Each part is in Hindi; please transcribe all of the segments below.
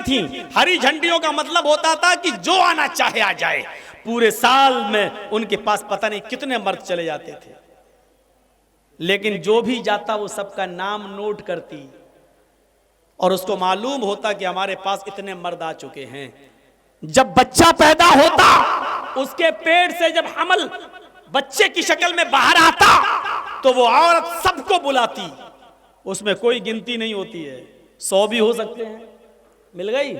थी। हरी झंडियों का मतलब होता था कि जो आना चाहे आ जाए। पूरे साल में उनके पास पता नहीं कितने मर्द चले जाते थे, लेकिन जो भी जाता वो सबका नाम नोट करती और उसको मालूम होता कि हमारे पास इतने मर्द आ चुके हैं। जब बच्चा पैदा होता, उसके पेट से जब हमल बच्चे की शक्ल में बाहर आता, तो वो औरत सबको बुलाती। उसमें कोई गिनती नहीं होती है, 100 भी हो सकते हैं। मिल गई?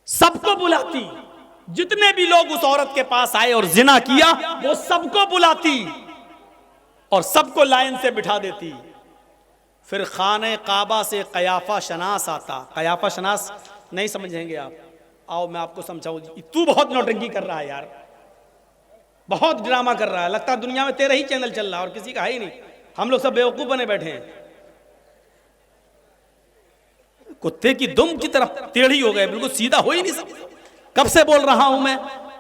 सबको बुलाती। जितने भी लोग उस औरत के पास आए और जिना किया, वो सबको बुलाती और सबको लाइन से बिठा देती। फिर खाने काबा से कयाफा शनास आता। कयाफा शनास नहीं समझेंगे आप, आओ मैं आपको समझाऊं। तू बहुत नौटंकी कर रहा है यार, बहुत ड्रामा कर रहा है, लगता है दुनिया में तेरा ही चैनल चल रहा है और किसी का है ही नहीं। हम लोग सब बेवकूफ बने बैठे हैं, कुत्ते की दुम की तरफ टेढ़ी हो गए, बिल्कुल सीधा हो ही नहीं सकते। कब से बोल रहा हूं मैं,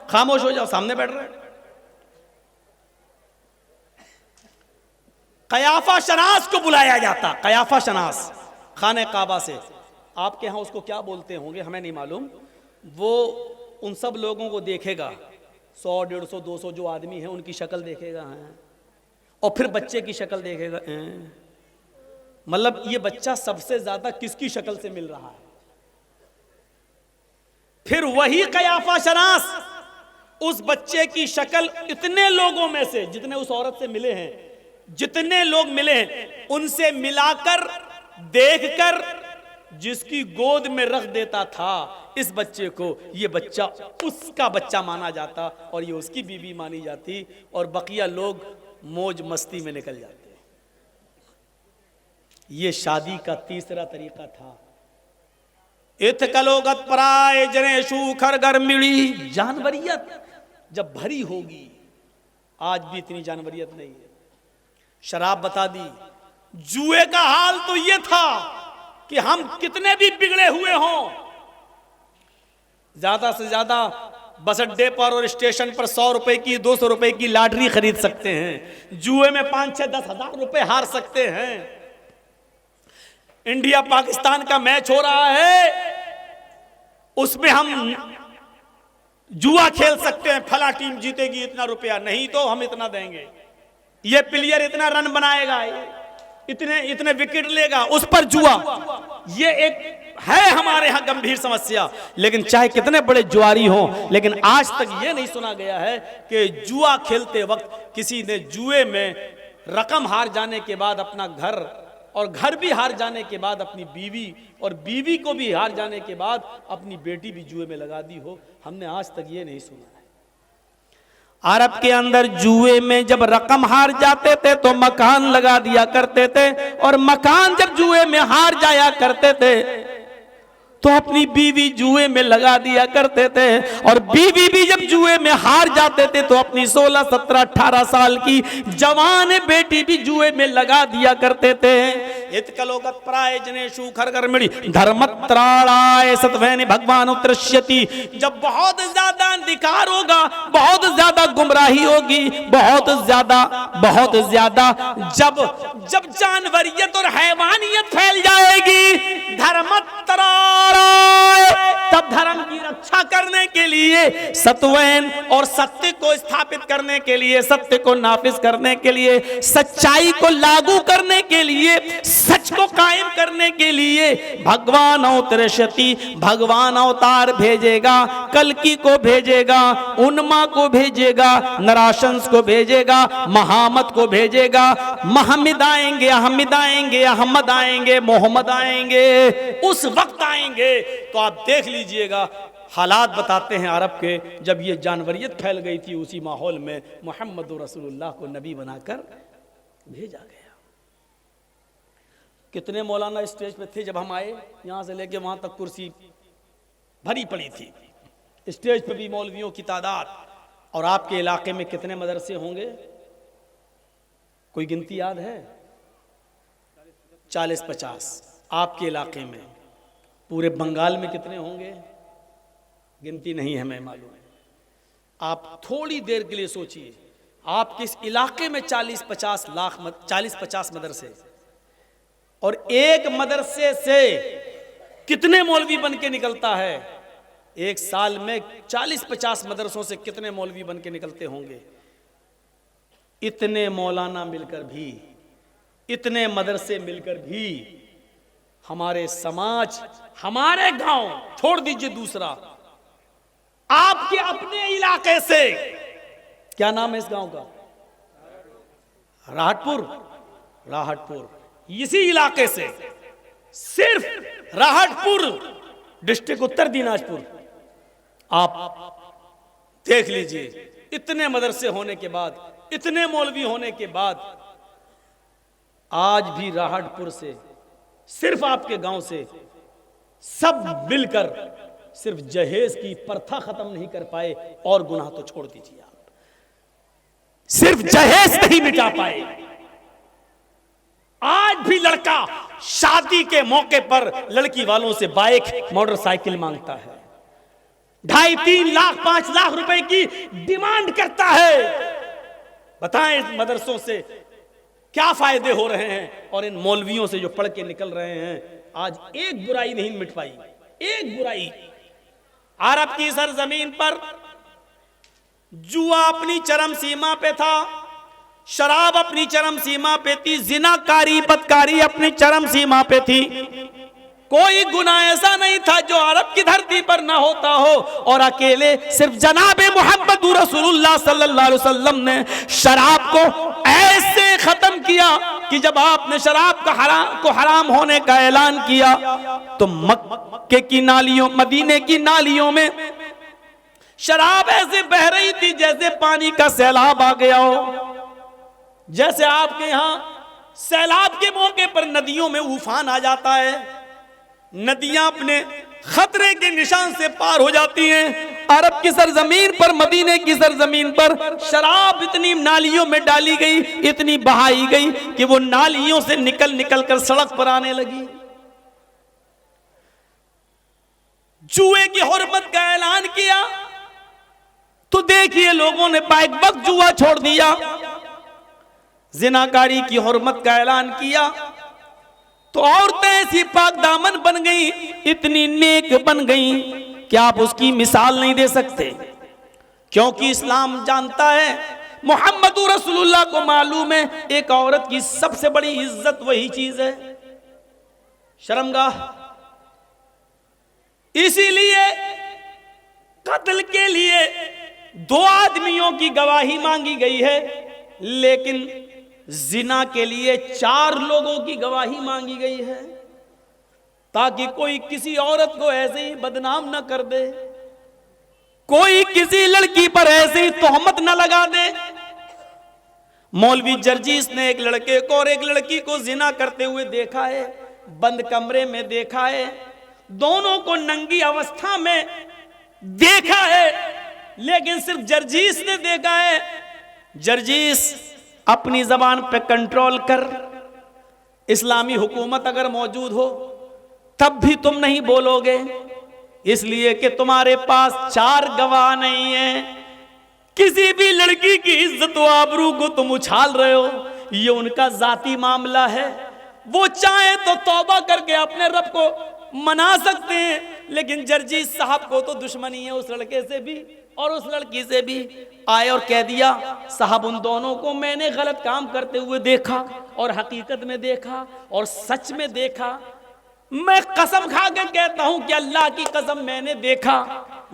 खामोश हो जाओ, सामने बैठ रहे। कयाफा शनास को बुलाया जाता। कयाफा शनास खाने काबा से। आपके यहां उसको क्या बोलते होंगे हमें नहीं मालूम। वो उन सब लोगों को देखेगा, 100 150 200 जो आदमी है उनकी शक्ल देखेगा हैं, और फिर बच्चे की शक्ल देखेगा। मतलब ये बच्चा सबसे ज्यादा किसकी शक्ल से मिल रहा है। फिर वही कयाफा शनास उस बच्चे की शक्ल इतने लोगों में से, जितने उस औरत से मिले हैं, जितने लोग मिले हैं, उनसे मिलाकर देखकर जिसकी गोद में रख देता था इस बच्चे को, ये बच्चा उसका बच्चा माना जाता और ये उसकी बीवी मानी जाती, और बकिया लोग मौज मस्ती में निकल जाते। ये शादी का तीसरा तरीका था। इथकलोगत पराय जनेशु खरगर मिली। जानवरियत जब भरी होगी, आज भी इतनी जानवरियत नहीं है। शराब बता दी। जुए का हाल तो ये था कि हम कितने भी बिगड़े हुए हों, ज्यादा से ज्यादा बस अड्डे पर और स्टेशन पर 100 रुपए की 200 रुपए की लॉटरी खरीद सकते हैं। जुए में 5 6 10 हजार रुपए हार सकते हैं। इंडिया पाकिस्तान का मैच हो रहा है, उसमें हम जुआ खेल सकते हैं, फला टीम जीतेगी इतना रुपया, नहीं तो हम इतना देंगे, ये प्लेयर इतना रन बनाएगा, इतने विकेट लेगा, उस पर जुआ। ये एक है हमारे यहां गंभीर समस्या। लेकिन चाहे कितने बड़े जुआरी हों, लेकिन आज तक ये नहीं सुना गया है कि जुआ खेलते वक्त किसी ने जुए में रकम हार जाने के बाद अपना घर, और घर भी हार जाने के बाद अपनी बीवी, और बीवी को भी हार जाने के बाद अपनी बेटी भी जुए में लगा दी हो। हमने आज तक ये नहीं सुना है। अरब के अंदर जुए में जब रकम हार जाते थे तो मकान लगा दिया करते थे, और मकान जब जुए में हार जाया करते थे तो अपनी बीवी जुए में लगा दिया करते थे, और बीवी भी जब जुए में हार जाते थे तो अपनी 16 17 18 साल की जवान बेटी भी जुए में लगा दिया करते थे। इत्कलोगत प्राय जनेशु खरगर मिड़ी धर्मत्राणाय सत्वैनि भगवान उत्तरश्यति। जब बहुत ज्यादा अंधकार होगा, बहुत ज्यादा गुमराही होगी, बहुत ज्यादा जब जानवरियत और हैवानियत फैल जाएगी, धर्मत्राणाय, तब धर्म की रक्षा करने के लिए, सत्वैन और सत्य को स्थापित करने के लिए, सत्य को नाफिज करने के लिए, सच्चाई को लागू करने के लिए, सच को कायम करने के लिए भगवान अवतरष्यति, भगवान अवतार भेजेगा। कल्कि को भेजेगा, उन्मा को भेजेगा, नराशंस को भेजेगा, महामत को भेजेगा। महमिद आएंगे, अहमद आएंगे, अहमद आएंगे, मोहम्मद आएंगे, उस वक्त आएंगे। तो आप देख लीजिएगा, हालात बताते हैं अरब के, जब ये जानवरियत फैल गई थी, उसी माहौल में मोहम्मद रसूलुल्लाह को नबी बनाकर भेजा गया। कितने मौलाना स्टेज पे थे जब हम आए, यहां से लेके वहां तक कुर्सी भरी पड़ी थी। स्टेज पे भी मौलवियों की तादाद। और आपके इलाके में कितने मदरसे होंगे, कोई गिनती याद है? 40-50 आपके इलाके में। पूरे बंगाल में कितने होंगे, गिनती नहीं है, हमें मालूम है। आप थोड़ी देर के लिए सोचिए, आप किस इलाके में 40-50 मदरसे, और एक मदरसे से कितने मौलवी बन के निकलता है? एक साल में 40-50 मदरसों से कितने मौलवी बन के निकलते होंगे? इतने मौलाना मिलकर भी, इतने मदरसे मिलकर भी हमारे समाज, हमारे गांव, छोड़ दीजिए दूसरा, आपके अपने इलाके से, क्या नाम है इस गांव का? राहटपुर। राहटपुर, इसी इलाके से, सिर्फ राहटपुर डिस्ट्रिक्ट उत्तर दिनाजपुर, आप देख लीजिए, इतने मदरसे होने के बाद, इतने मौलवी होने के बाद, आज भी राहटपुर से, सिर्फ आपके गांव से सब मिलकर सिर्फ जहेज की प्रथा खत्म नहीं कर पाए, और गुनाह तो छोड़ दीजिए आप, सिर्फ जहेज नहीं मिटा पाए। आज भी लड़का शादी के मौके पर लड़की वालों से बाइक, मोटरसाइकिल मांगता है, 2.5-3 लाख 5 लाख रुपए की डिमांड करता है। बताएं इस मदरसों से क्या फायदे हो रहे हैं, और इन मौलवियों से जो पढ़ के निकल रहे हैं, आज एक बुराई नहीं मिट पाई, एक बुराई। अरब की सरजमीन पर जुआ अपनी चरम सीमा पे था, शराब अपनी चरम सीमा पे थी, जिनाकारी बदकारी अपनी चरम सीमा पे थी। कोई गुनाह ऐसा नहीं था जो अरब की धरती पर ना होता हो, और अकेले सिर्फ जनाबे मोहम्मद रसूलुल्लाह सल्लल्लाहु अलैहि वसल्लम ने शराब को ऐसे खत्म किया कि जब आपने शराब को हराम होने का ऐलान किया तो मक्के की नालियों, मदीने की नालियों में शराब ऐसे बह रही थी जैसे पानी का सैलाब आ गया हो। जैसे आपके यहां सैलाब के मौके पर नदियों में उफान आ जाता है, नदियां अपने खतरे के निशान से पार हो जाती हैं। अरब की सरजमीन पर, मदीने की सरजमीन पर शराब इतनी नालियों में डाली गई, इतनी बहाई गई कि वो नालियों से निकल निकल कर सड़क पर आने लगी। जुए की हुर्मत का ऐलान किया तो देखिए लोगों ने बैक वक्त जुआ छोड़ दिया। जिनाकारी की हुर्मत का ऐलान किया तो औरतें ऐसी पाक दामन बन गई, इतनी नेक बन गई कि आप उसकी मिसाल नहीं दे सकते, क्योंकि इस्लाम जानता है, मोहम्मद रसूलुल्लाह को मालूम है, एक औरत की सबसे बड़ी इज्जत वही चीज है, शर्मगाह। इसीलिए कत्ल के लिए 2 आदमियों की गवाही मांगी गई है, लेकिन जिना के लिए 4 लोगों की गवाही मांगी गई है, ताकि कोई किसी औरत को ऐसे ही बदनाम न कर दे, कोई किसी लड़की पर ऐसे ही तोहमत न लगा दे। मौलवी जर्जीस ने एक लड़के को और एक लड़की को जिना करते हुए देखा है, बंद कमरे में देखा है, दोनों को नंगी अवस्था में देखा है, लेकिन सिर्फ जर्जीस ने देखा है। जर्जीस अपनी जबान पे कंट्रोल कर, इस्लामी हुकूमत अगर मौजूद हो तब भी तुम नहीं बोलोगे, इसलिए कि तुम्हारे पास 4 गवाह नहीं है। किसी भी लड़की की इज्जत व आबरू को तुम उछाल रहे हो, ये उनका जाती मामला है। वो चाहे तो तौबा करके अपने रब को मना सकते हैं, लेकिन जर्जीस साहब को तो दुश्मनी है उस लड़के से भी और उस लड़की से भी। आए और कह दिया, साहब उन दोनों को मैंने गलत काम करते हुए देखा, और हकीकत में देखा, और सच में देखा। मैं कसम खा के कहता हूं कि अल्लाह की कसम मैंने देखा,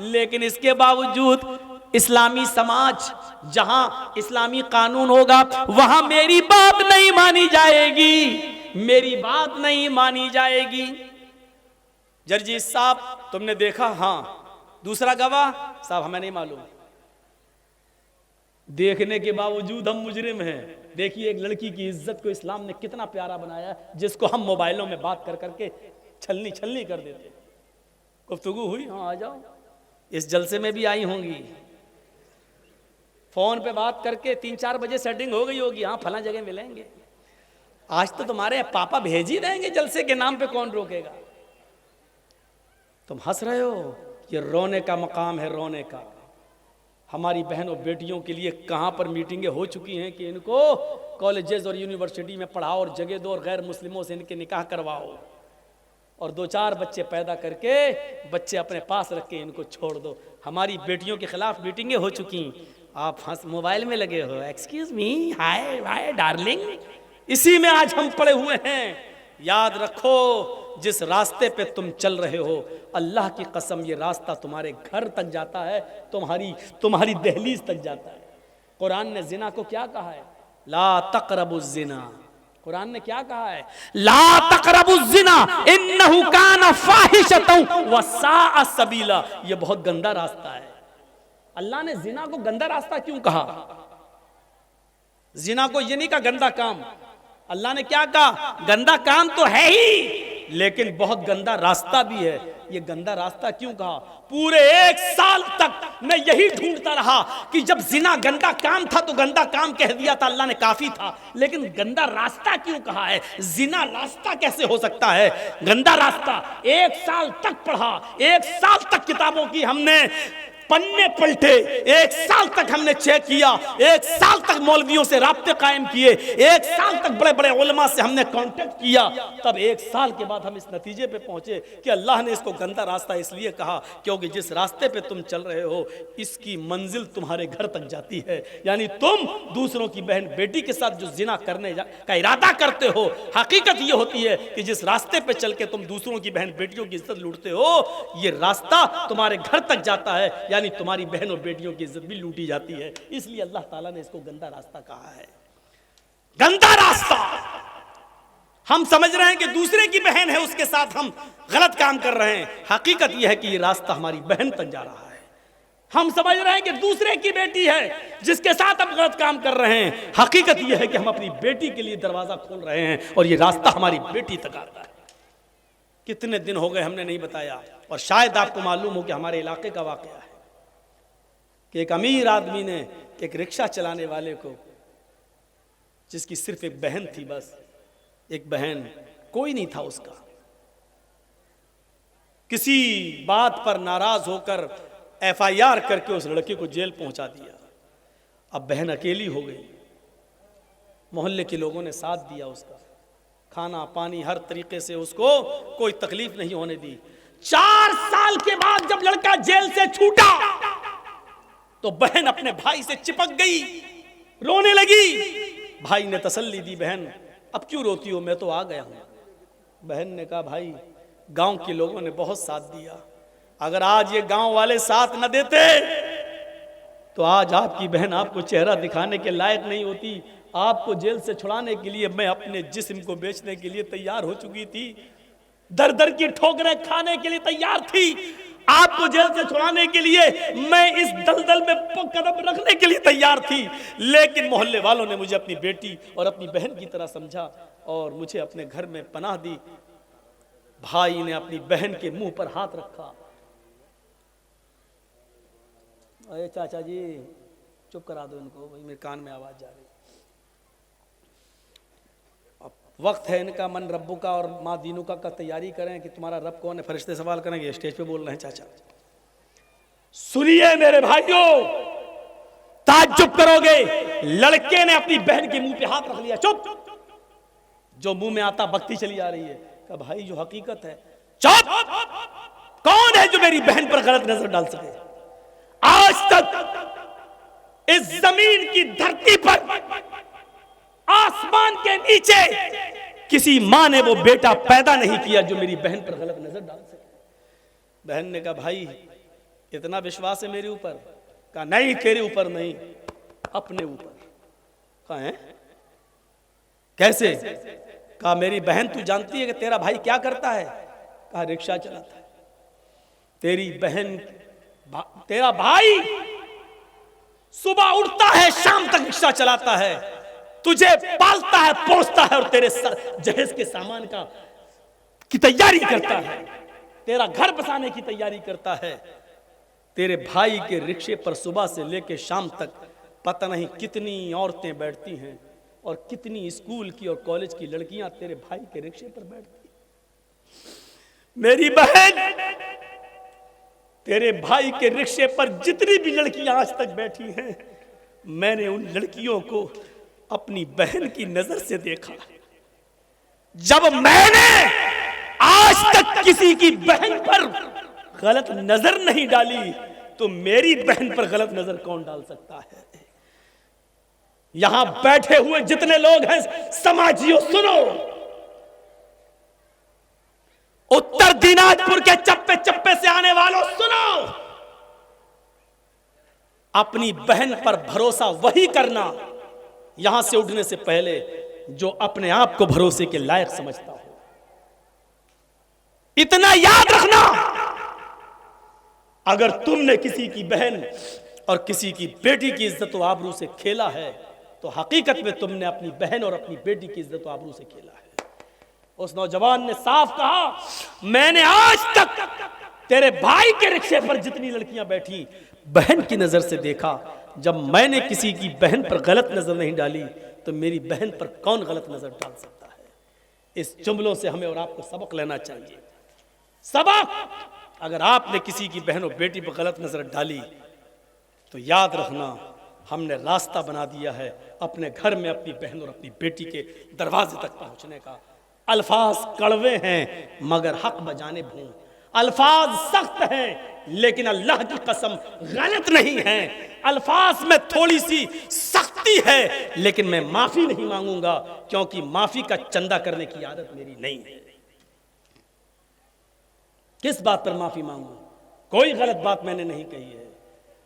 लेकिन इसके बावजूद इस्लामी समाज, जहां इस्लामी कानून होगा वहां मेरी बात नहीं मानी जाएगी, मेरी बात नहीं मानी जाएगी। जर्जीस साहब तुमने देखा? हाँ। दूसरा गवाह? साहब हमें नहीं मालूम। देखने के बावजूद हम मुजरिम हैं। देखिए एक लड़की की इज्जत को इस्लाम ने कितना प्यारा बनाया, जिसको हम मोबाइलों में बात कर करके छलनी छलनी कर देते। गुफ्तगू हुई? हाँ आ जाओ। इस जलसे में भी आई होंगी, फोन पे बात करके 3-4 बजे सेटिंग हो गई होगी, हाँ फला जगह मिलेंगे। आज तो तुम्हारे पापा भेज ही देंगे जलसे के नाम पे, कौन रोकेगा? तुम हंस रहे हो, ये रोने का मकाम है, रोने का। हमारी बहनों बेटियों के लिए कहाँ पर मीटिंगें हो चुकी हैं कि इनको कॉलेजेस और यूनिवर्सिटी में पढ़ाओ और जगह दो और गैर मुस्लिमों से इनके निकाह करवाओ और 2-4 बच्चे पैदा करके बच्चे अपने पास रख के इनको छोड़ दो। हमारी बेटियों के खिलाफ मीटिंगें हो चुकी। आप हंस मोबाइल में लगे हो, एक्सक्यूज मी, हाय हाय डार्लिंग, इसी में आज हम पड़े हुए हैं। याद रखो, जिस रास्ते पे तुम चल रहे हो, अल्लाह की कसम ये रास्ता तुम्हारे घर तक जाता है, तुम्हारी दहलीज तक जाता है। कुरान ने जिना को क्या कहा है? ला तक़रबुज़ ज़िना। कुरान ने क्या कहा है? ला तक़रबुज़ ज़िना इन्नहु काना फ़ाहिशतन व साअ सबीला। ये बहुत गंदा रास्ता है। अल्लाह ने जिना को गंदा रास्ता क्यों कहा? जिना को ये नहीं कहा गंदा काम। अल्लाह ने क्या कहा? गंदा काम तो है ही, लेकिन बहुत गंदा रास्ता भी है। ये गंदा रास्ता क्यों कहा? पूरे 1 साल तक मैं यही ढूंढता रहा कि जब जिना गंदा काम था तो गंदा काम कह दिया था, अल्लाह ने काफी था, लेकिन गंदा रास्ता क्यों कहा है? जिना रास्ता कैसे हो सकता है? गंदा रास्ता। 1 साल तक पढ़ा, 1 साल तक किताबों की हमने पन्ने पलटे, 1 साल तक हमने चेक किया, 1 साल तक मौलवियों से राब्ते कायम किए, 1 साल तक बड़े बड़े उलमा से हमने कांटेक्ट किया, तब 1 साल के बाद हम इस नतीजे पे पहुंचे कि अल्लाह ने इसको गंदा रास्ता इसलिए कहा क्योंकि जिस रास्ते पे तुम चल रहे हो इसकी मंजिल तुम्हारे घर तक जाती है। यानी तुम दूसरों की बहन बेटी के साथ जो जिना करने का इरादा करते हो, हकीकत ये होती है कि जिस रास्ते पे चल के तुम दूसरों की बहन बेटियों की इज्जत लूटते हो, ये रास्ता तुम्हारे घर तक जाता है, यानी तुम्हारी बहनों बेटियों की इज्जत भी लूटी जाती है। इसलिए अल्लाह ताला ने इसको गंदा रास्ता कहा है। गंदा रास्ता। हम समझ रहे हैं कि दूसरे की बहन है उसके साथ हम गलत काम कर रहे हैं, हकीकत यह है कि यह रास्ता हमारी बहन तक जा रहा है। हम समझ रहे हैं कि दूसरे की बेटी है जिसके साथ हम गलत काम कर रहे हैं, हकीकत यह है कि हम अपनी बेटी के लिए दरवाजा खोल रहे हैं और यह रास्ता हमारी बेटी तक आता है। कितने दिन हो गए हमने नहीं बताया, और शायद आपको मालूम हो कि हमारे इलाके का वाकया है कि एक अमीर आदमी ने एक रिक्शा चलाने वाले को, जिसकी सिर्फ एक बहन थी, बस एक बहन, कोई नहीं था उसका, किसी बात पर नाराज होकर FIR करके उस लड़के को जेल पहुंचा दिया। अब बहन अकेली हो गई। मोहल्ले के लोगों ने साथ दिया, उसका खाना पानी हर तरीके से उसको कोई तकलीफ नहीं होने दी। 4 साल के बाद जब लड़का जेल से छूटा तो बहन अपने भाई से चिपक गई, रोने लगी। भाई ने तसल्ली दी, बहन अब क्यों रोती हो, मैं तो आ गया हूं। बहन ने कहा, भाई गांव के लोगों ने बहुत साथ दिया, अगर आज ये गांव वाले साथ न देते तो आज आपकी बहन आपको चेहरा दिखाने के लायक नहीं होती। आपको जेल से छुड़ाने के लिए मैं अपने जिस्म को बेचने के लिए तैयार हो चुकी थी, दर दर की ठोकरें खाने के लिए तैयार थी। आपको जेल से छुड़ाने के लिए मैं इस दलदल में कदम रखने के लिए तैयार थी, लेकिन मोहल्ले वालों ने मुझे अपनी बेटी और अपनी बहन की तरह समझा और मुझे अपने घर में पनाह दी। भाई ने अपनी बहन के मुंह पर हाथ रखा। अरे चाचा जी चुप करा दो इनको, भाई मेरे कान में आवाज जा रही। अब वक्त है इनका मन रब्बू का और माँ दीनू का तैयारी करें कि तुम्हारा रब कौन है। फरिश्ते सवाल करेंगे, स्टेज पे बोल रहे हैं चाचा। सुनिए मेरे भाइयों, ताज्जुब करोगे, लड़के ने अपनी बहन के मुंह पे हाथ रख लिया। चुप, जो मुंह में आता बकती चली आ रही है। कहा भाई जो हकीकत है, चुप, कौन है जो मेरी बहन पर गलत नजर डाल सके? आज तक इस जमीन की धरती पर, आसमान के नीचे किसी मां ने वो बेटा पैदा नहीं किया जो मेरी बहन पर गलत नजर डाल सके। बहन ने कहा भाई इतना विश्वास है मेरे ऊपर? कहा नहीं, तेरे ऊपर नहीं, अपने ऊपर। कहा है कैसे? कहा मेरी बहन तू जानती है कि तेरा भाई क्या करता है? कहा रिक्शा चलाता है। तेरी बहन, तेरा भाई सुबह उठता है शाम तक रिक्शा चलाता है, तुझे पालता है पोसता है और तेरे जहेज के सामान की तैयारी करता है, तेरा घर बसाने की तैयारी करता है। तेरे भाई के रिक्शे पर सुबह से लेकर शाम तक पता नहीं कितनी औरतें बैठती हैं और कितनी स्कूल की और कॉलेज की लड़कियां तेरे भाई के रिक्शे पर बैठती हैं। मेरी बहन तेरे भाई के रिक्शे पर जितनी भी लड़कियां आज तक बैठी हैं, मैंने उन लड़कियों को अपनी बहन की नजर से देखा। जब मैंने आज तक किसी की बहन पर गलत नजर नहीं डाली, तो मेरी बहन पर गलत नजर कौन डाल सकता है? यहां बैठे हुए जितने लोग हैं समाजियों, सुनो, उत्तर दिनाजपुर के चप्पे चप्पे से आने वालों सुनो, अपनी बहन पर भरोसा वही करना यहां से उठने से पहले जो अपने आप को भरोसे के लायक समझता हो। इतना याद रखना, अगर तुमने किसी की बहन और किसी की बेटी की इज्जत व आबरू से खेला है, तो हकीकत में तुमने अपनी बहन और अपनी बेटी की इज्जत व आबरू से खेला है। उस नौजवान ने साफ कहा, मैंने आज तक तेरे भाई के रिक्शे पर जितनी लड़कियां बैठी बहन की नजर से देखा। जब मैंने किसी की बहन पर गलत नजर नहीं डाली, तो मेरी बहन पर कौन गलत नजर डाल सकता है? इस जुमलों से हमें और आपको सबक लेना चाहिए। सबक, अगर आपने किसी की बहन और बेटी पर गलत नजर डाली, तो याद रखना हमने रास्ता बना दिया है अपने घर में अपनी बहन और अपनी बेटी के दरवाजे तक पहुंचने का। अल्फाज कड़वे हैं मगर हक बजाने भूं, अल्फाज सख्त हैं लेकिन अल्लाह की कसम गलत नहीं है। अल्फाज में थोड़ी सी सख्ती है लेकिन मैं माफी नहीं मांगूंगा, क्योंकि माफी का चंदा करने की आदत मेरी नहीं है। किस बात पर माफी मांगू? कोई गलत बात मैंने नहीं कही है।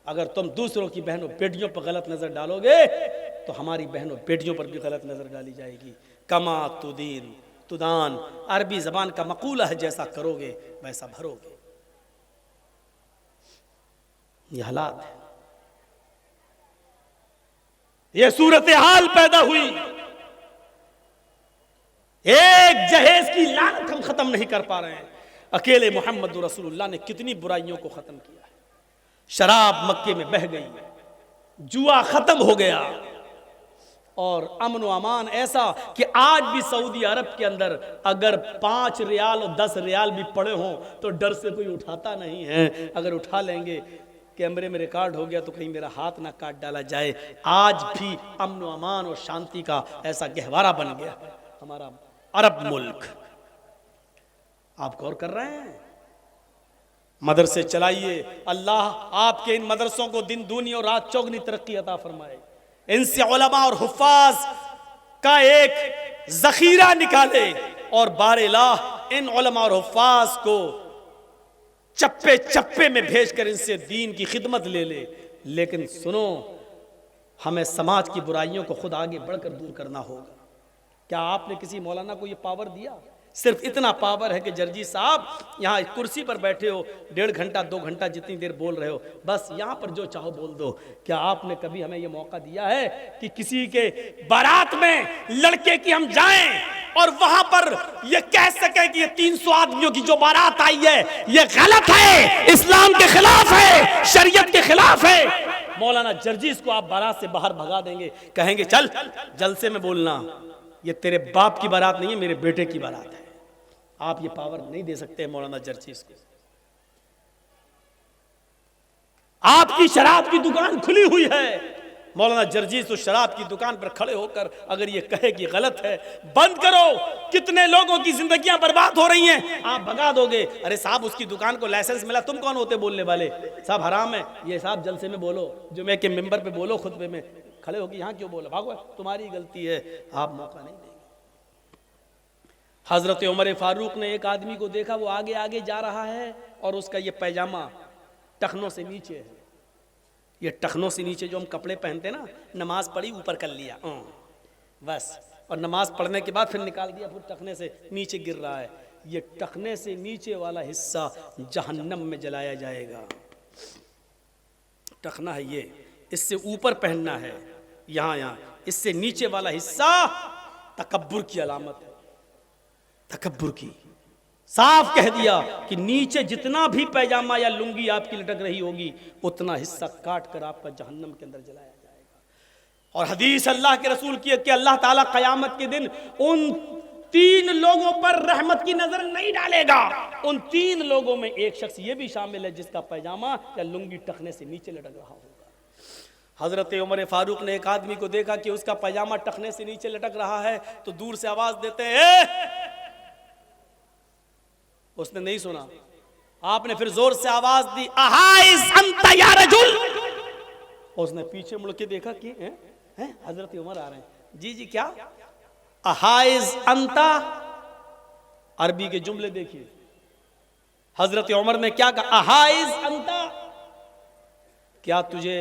अगर तुम दूसरों की बहनों बेटियों पर गलत नजर डालोगे, तो हमारी बहनों बेटियों पर भी गलत नजर डाली जाएगी। कमा तुदीन तुदान, अरबी जबान का मकूला है, जैसा करोगे वैसा भरोगे। ये हालात है, ये सूरत हाल पैदा हुई। एक जहेज की लानत हम खत्म नहीं कर पा रहे हैं। अकेले मोहम्मद रसूलुल्लाह ने कितनी बुराइयों को खत्म किया है। शराब मक्के में बह गई, जुआ खत्म हो गया, और अमन व अमान ऐसा कि आज भी सऊदी अरब के अंदर अगर 5 रियाल और 10 रियाल भी पड़े हों तो डर से कोई उठाता नहीं है। अगर उठा लेंगे, कैमरे में रिकॉर्ड हो गया तो कहीं मेरा हाथ ना काट डाला जाए। आज भी अमन व अमान और शांति का ऐसा गहवारा बन गया हमारा अरब मुल्क। आप गौर कर रहे हैं? मदरसे चलाइए, अल्लाह आपके इन मदरसों को दिन दूनी और रात चौगनी तरक्की अता फरमाए। इनसे उलमा और हुफ्फाज का एक जखीरा निकाले, और बारेलाह इन उलमा और हुफ्फाज को चप्पे चप्पे में भेजकर इनसे दीन की खिदमत ले ले। लेकिन सुनो, हमें समाज की बुराइयों को खुद आगे बढ़कर दूर करना होगा। क्या आपने किसी मौलाना को यह पावर दिया? सिर्फ इतना पावर है कि जर्जी साहब यहाँ कुर्सी पर बैठे हो, 1.5 घंटा 2 घंटा जितनी देर बोल रहे हो, बस यहाँ पर जो चाहो बोल दो। क्या आपने कभी हमें ये मौका दिया है कि किसी के बारात में लड़के की हम जाएं और वहां पर ये कह सके कि ये 300 आदमियों की जो बारात आई है ये गलत है, इस्लाम के खिलाफ है, शरीयत के खिलाफ है? मौलाना जर्जीस को आप बारात से बाहर भगा देंगे, कहेंगे चल जलसे में बोलना, ये तेरे बाप की बारात नहीं है, मेरे बेटे की बारात है। आप ये पावर नहीं दे सकते मौलाना जर्जीस को। आपकी शराब की दुकान खुली हुई है, मौलाना जर्जीस तो शराब की दुकान पर खड़े होकर अगर ये कहे कि गलत है, बंद करो, कितने लोगों की जिंदगियां बर्बाद हो रही हैं, आप भगा दोगे। अरे साहब उसकी दुकान को लाइसेंस मिला, तुम कौन होते बोलने वाले? साहब हराम है ये, साहब जलसे में बोलो, जुमे के मिंबर पे बोलो, खुतबे में खड़े होकर यहाँ क्यों बोलो? भागो, तुम्हारी गलती है, आप मौका नहीं देंगे। हजरत उमर फारूक ने एक आदमी को देखा, वो आगे आगे जा रहा है और उसका ये पैजामा टखनों से नीचे है। ये टखनों से नीचे जो हम कपड़े पहनते ना, नमाज पढ़ी ऊपर कर लिया बस, और नमाज पढ़ने के बाद फिर निकाल दिया, फिर टखने से नीचे गिर रहा है। ये टखने से नीचे वाला हिस्सा जहन्नम में जलाया जाएगा। टखना है ये, इससे ऊपर पहनना है यहाँ, इससे नीचे वाला हिस्सा तकब्बुर की अलामत है, तकब्बुर की। साफ कह दिया कि नीचे जितना भी पैजामा या लुंगी आपकी लटक रही होगी, उतना हिस्सा काट कर आपका जहन्नम के अंदर जलाया जाएगा। और हदीस अल्लाह के रसूल की है कि अल्लाह ताला क़यामत के दिन उन 3 लोगों पर रहमत की नजर नहीं डालेगा। उन 3 लोगों में एक शख्स ये भी शामिल है जिसका पैजामा या लुंगी टखने से नीचे लटक रहा होगा। हजरत उमर फारूक ने एक आदमी को देखा कि उसका पैजामा टखने से नीचे लटक रहा है, तो दूर से आवाज देते हैं। उसने नहीं सुना, आपने फिर जोर से आवाज दी, अहाइज अंता या रजुल। उसने पीछे मुड़ के देखा कि हजरत उमर आ रहे हैं। जी जी क्या? अहाइज अंता, अरबी के जुमले देखिए। हजरत उमर ने क्या कहा? अहाइज अंता, क्या तुझे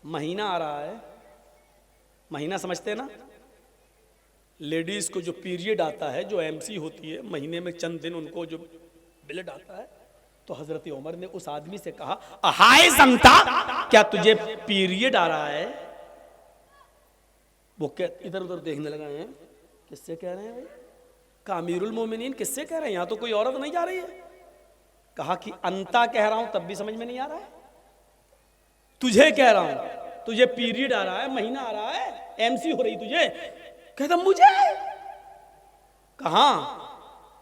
महीना आ रहा है? महीना समझते हैं ना? लेडीज को जो पीरियड आता है, जो एमसी होती है, महीने में चंद दिन उनको जो ब्लड आता है, तो हजरत उमर ने उस आदमी से कहा, अहाइज अंता, क्या तुझे पीरियड आ रहा है? वो क्या इधर उधर देखने लगा है, किससे कह रहे हैं भाई? कहा अमीरुल मोमिनीन किससे कह रहे हैं, यहां तो कोई औरत नहीं जा रही है। कहा कि अंता कह रहा हूं तब भी समझ में नहीं आ रहा है, तुझे कह रहा हूं, तुझे पीरियड आ रहा है, महीना आ रहा है, एमसी हो रही तुझे। कहता मुझे? कहा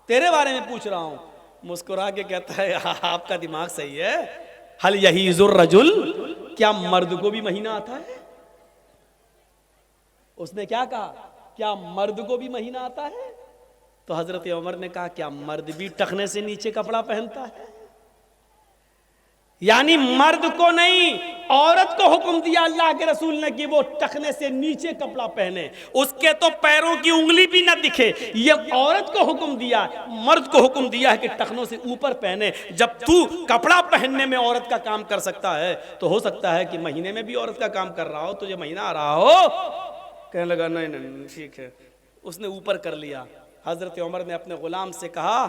तेरे बारे में पूछ रहा हूं। मुस्कुरा के कहता है, आपका दिमाग सही है। हल यही जुर रजुल, क्या मर्द को भी महीना आता है? उसने क्या कहा? क्या मर्द को भी महीना आता है? तो हजरत उमर ने कहा, क्या मर्द भी टखने से नीचे कपड़ा पहनता है? यानी मर्द को नहीं, औरत को हुक्म दिया अल्लाह के रसूल ने कि वो टखने से नीचे कपड़ा पहने, उसके तो पैरों की उंगली भी ना दिखे। ये औरत को हुक्म दिया, मर्द को हुक्म दिया है कि टखनों से ऊपर पहने। जब तू कपड़ा पहनने में औरत का काम कर सकता है, तो हो सकता है कि महीने में भी औरत का काम कर रहा हो, तुझे महीना आ रहा हो। कहने लगा नहीं नहीं ठीक है। उसने ऊपर कर लिया। हजरत उमर ने अपने गुलाम से कहा,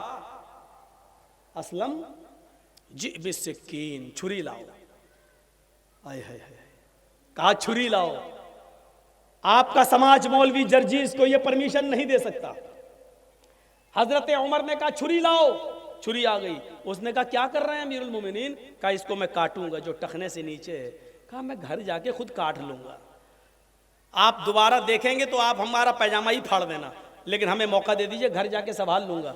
असलम जी बिस्किन, छुरी लाओ। आय हाय हाय, कहा छुरी लाओ। आपका समाज मौलवी जर्जीस को यह परमिशन नहीं दे सकता। हजरत उमर ने कहा छुरी लाओ, छुरी आ गई। उसने कहा क्या कर रहे हैं अमीरुल मोमिनीन? कहा इसको मैं काटूंगा जो टखने से नीचे है। कहा मैं घर जाके खुद काट लूंगा, आप दोबारा देखेंगे तो आप हमारा पैजामा ही फाड़ देना, लेकिन हमें मौका दे दीजिए, घर जाके संभाल लूंगा।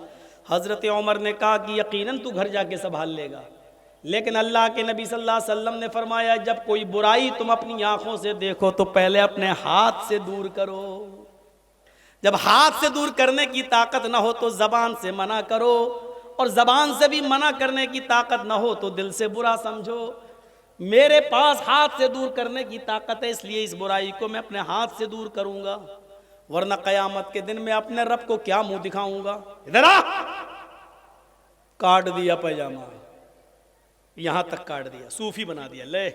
हजरत उमर ने कहा कि यकीनन तू घर जाके संभाल लेगा, लेकिन अल्लाह के नबी सल्लल्लाहु अलैहि वसल्लम ने फरमाया, जब कोई बुराई तुम अपनी आंखों से देखो तो पहले अपने हाथ से दूर करो। जब हाथ से दूर करने की ताकत ना हो तो जबान से मना करो, और जबान से भी मना करने की ताकत ना हो तो दिल से बुरा समझो। मेरे पास हाथ से दूर करने की ताकत है, इसलिए इस बुराई को मैं अपने हाथ से दूर करूंगा, वरना कयामत के दिन मैं अपने रब को क्या मुंह दिखाऊंगा। इधर आ, काट दिया पैजामा, यहां तक काट दिया, सूफी बना दिया। ले,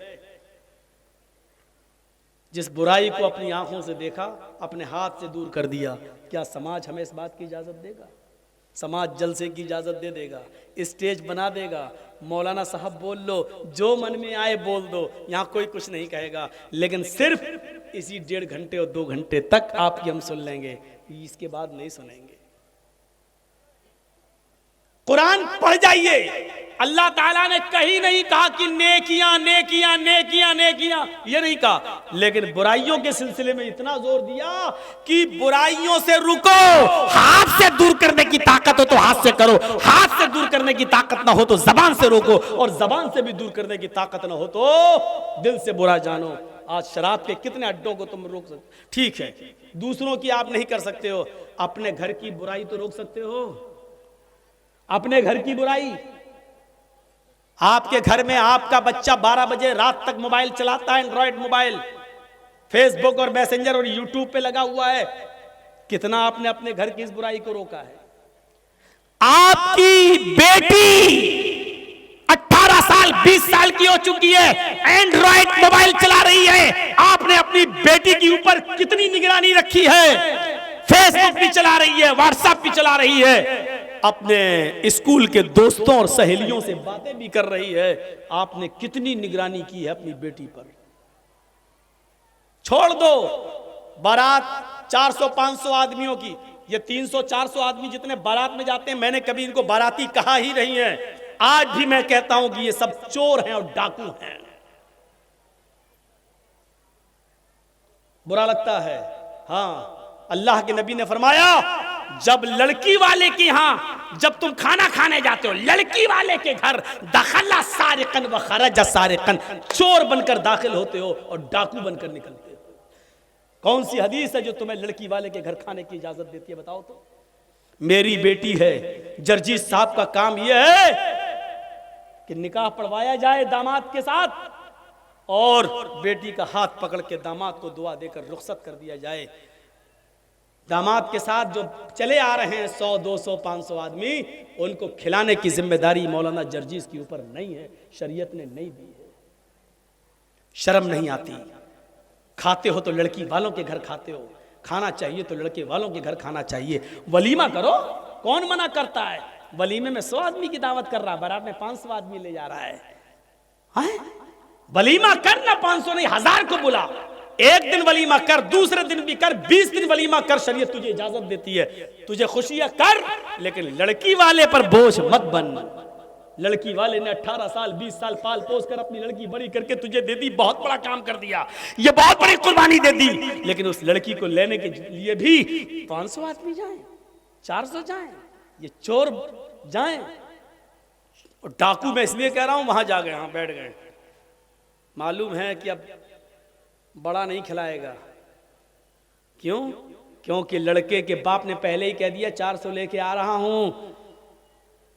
जिस बुराई को अपनी आंखों से देखा अपने हाथ से दूर कर दिया, क्या समाज हमें इस बात की इजाजत देगा? समाज जलसे की इजाजत दे देगा, स्टेज बना देगा, मौलाना साहब बोल लो, जो मन में आए बोल दो, यहां कोई कुछ नहीं कहेगा। लेकिन सिर्फ इसी 1.5 घंटे और 2 घंटे तक आपकी हम सुन लेंगे, इसके बाद नहीं सुनेंगे। कुरान पढ़ जाइए, अल्लाह ताला ने कहीं नहीं कहा कि नेकियां नेकियां नेकियां नेकियां, ये नहीं कहा, लेकिन बुराइयों के सिलसिले में इतना जोर दिया कि बुराइयों से रुको। हाथ से दूर करने की ताकत हो तो हाथ से करो, हाथ से दूर करने की ताकत ना हो तो जबान से रोको, और जबान से भी दूर करने की ताकत ना हो तो दिल से बुरा जानो। आज शराब के कितने अड्डों को तुम रोक सकते? ठीक है, दूसरों की आप नहीं कर सकते हो, अपने घर की बुराई तो रोक सकते हो। अपने घर की बुराई, आपके घर में आपका बच्चा 12 बजे रात तक मोबाइल चलाता है, एंड्रॉइड मोबाइल, फेसबुक और मैसेंजर और यूट्यूब पे लगा हुआ है, कितना आपने अपने घर की इस बुराई को रोका है? आपकी बेटी 18 साल 20 साल की हो चुकी है, एंड्रॉइड मोबाइल चला रही है, आपने अपनी बेटी के ऊपर कितनी निगरानी रखी है? फेसबुक भी चला रही है, व्हाट्सएप भी चला रही है, अपने स्कूल के दोस्तों और सहेलियों से बातें भी कर रही है, आपने कितनी निगरानी की है अपनी बेटी पर? छोड़ दो बारात 400-500 आदमियों की, ये 300-400 आदमी जितने बारात में जाते हैं, मैंने कभी इनको बाराती कहा ही नहीं है। आज भी मैं कहता हूं कि ये सब चोर हैं और डाकू हैं। बुरा लगता है, हाँ। अल्लाह के नबी ने फरमाया, जब लड़की वाले के यहां जब तुम खाना खाने जाते हो, लड़की वाले के घर, दखला सारिकन व खरज सारिकन, चोर बनकर दाखिल होते हो और डाकू बनकर निकलते हो। कौन सी हदीस है जो तुम्हें लड़की वाले के घर खाने की इजाजत देती है, बताओ तो। मेरी बेटी है, जर्जीस साहब का काम यह है कि निकाह पढ़वाया जाए दामाद के साथ और बेटी का हाथ पकड़ के दामाद को दुआ देकर रुखसत कर दिया जाए। दामाद के साथ जो चले आ रहे हैं 100, 200, 500 आदमी, उनको खिलाने की जिम्मेदारी मौलाना जर्जीस के ऊपर नहीं है, शरीयत ने नहीं दी है। शर्म नहीं आती? खाते हो तो लड़की वालों के घर खाते हो, खाना चाहिए तो लड़के वालों के घर खाना चाहिए। वलीमा करो, कौन मना करता है? वलीमे में 100 आदमी की दावत कर रहा, बारात में 500 आदमी ले जा रहा है? वलीमा कर ना, 500 नहीं 1000 को बुला। एक दिन वलीमा कर, दूसरे दिन भी कर, 20 दिन वलीमा कर, शरीयत तुझे इजाजत देती है। तुझे खुशियां कर, लेकिन लड़की वाले पर बोझ मत बन। लड़की वाले ने 18 साल 20 साल पाल पोस कर अपनी लड़की बड़ी करके तुझे दे दी, बहुत बड़ा काम कर दिया, ये बहुत बड़ी कुर्बानी दे दी, लेकिन उस लड़की को लेने के लिए भी 500 आदमी जाएं, 400 जाएं, ये चोर जाएं। और डाकू मैं इसलिए कह रहा हूं, वहां जा गए, वहां बैठ गए, मालूम है कि अब बड़ा नहीं खिलाएगा। क्यों? क्योंकि लड़के के बाप ने पहले ही कह दिया 400 लेके आ रहा हूं,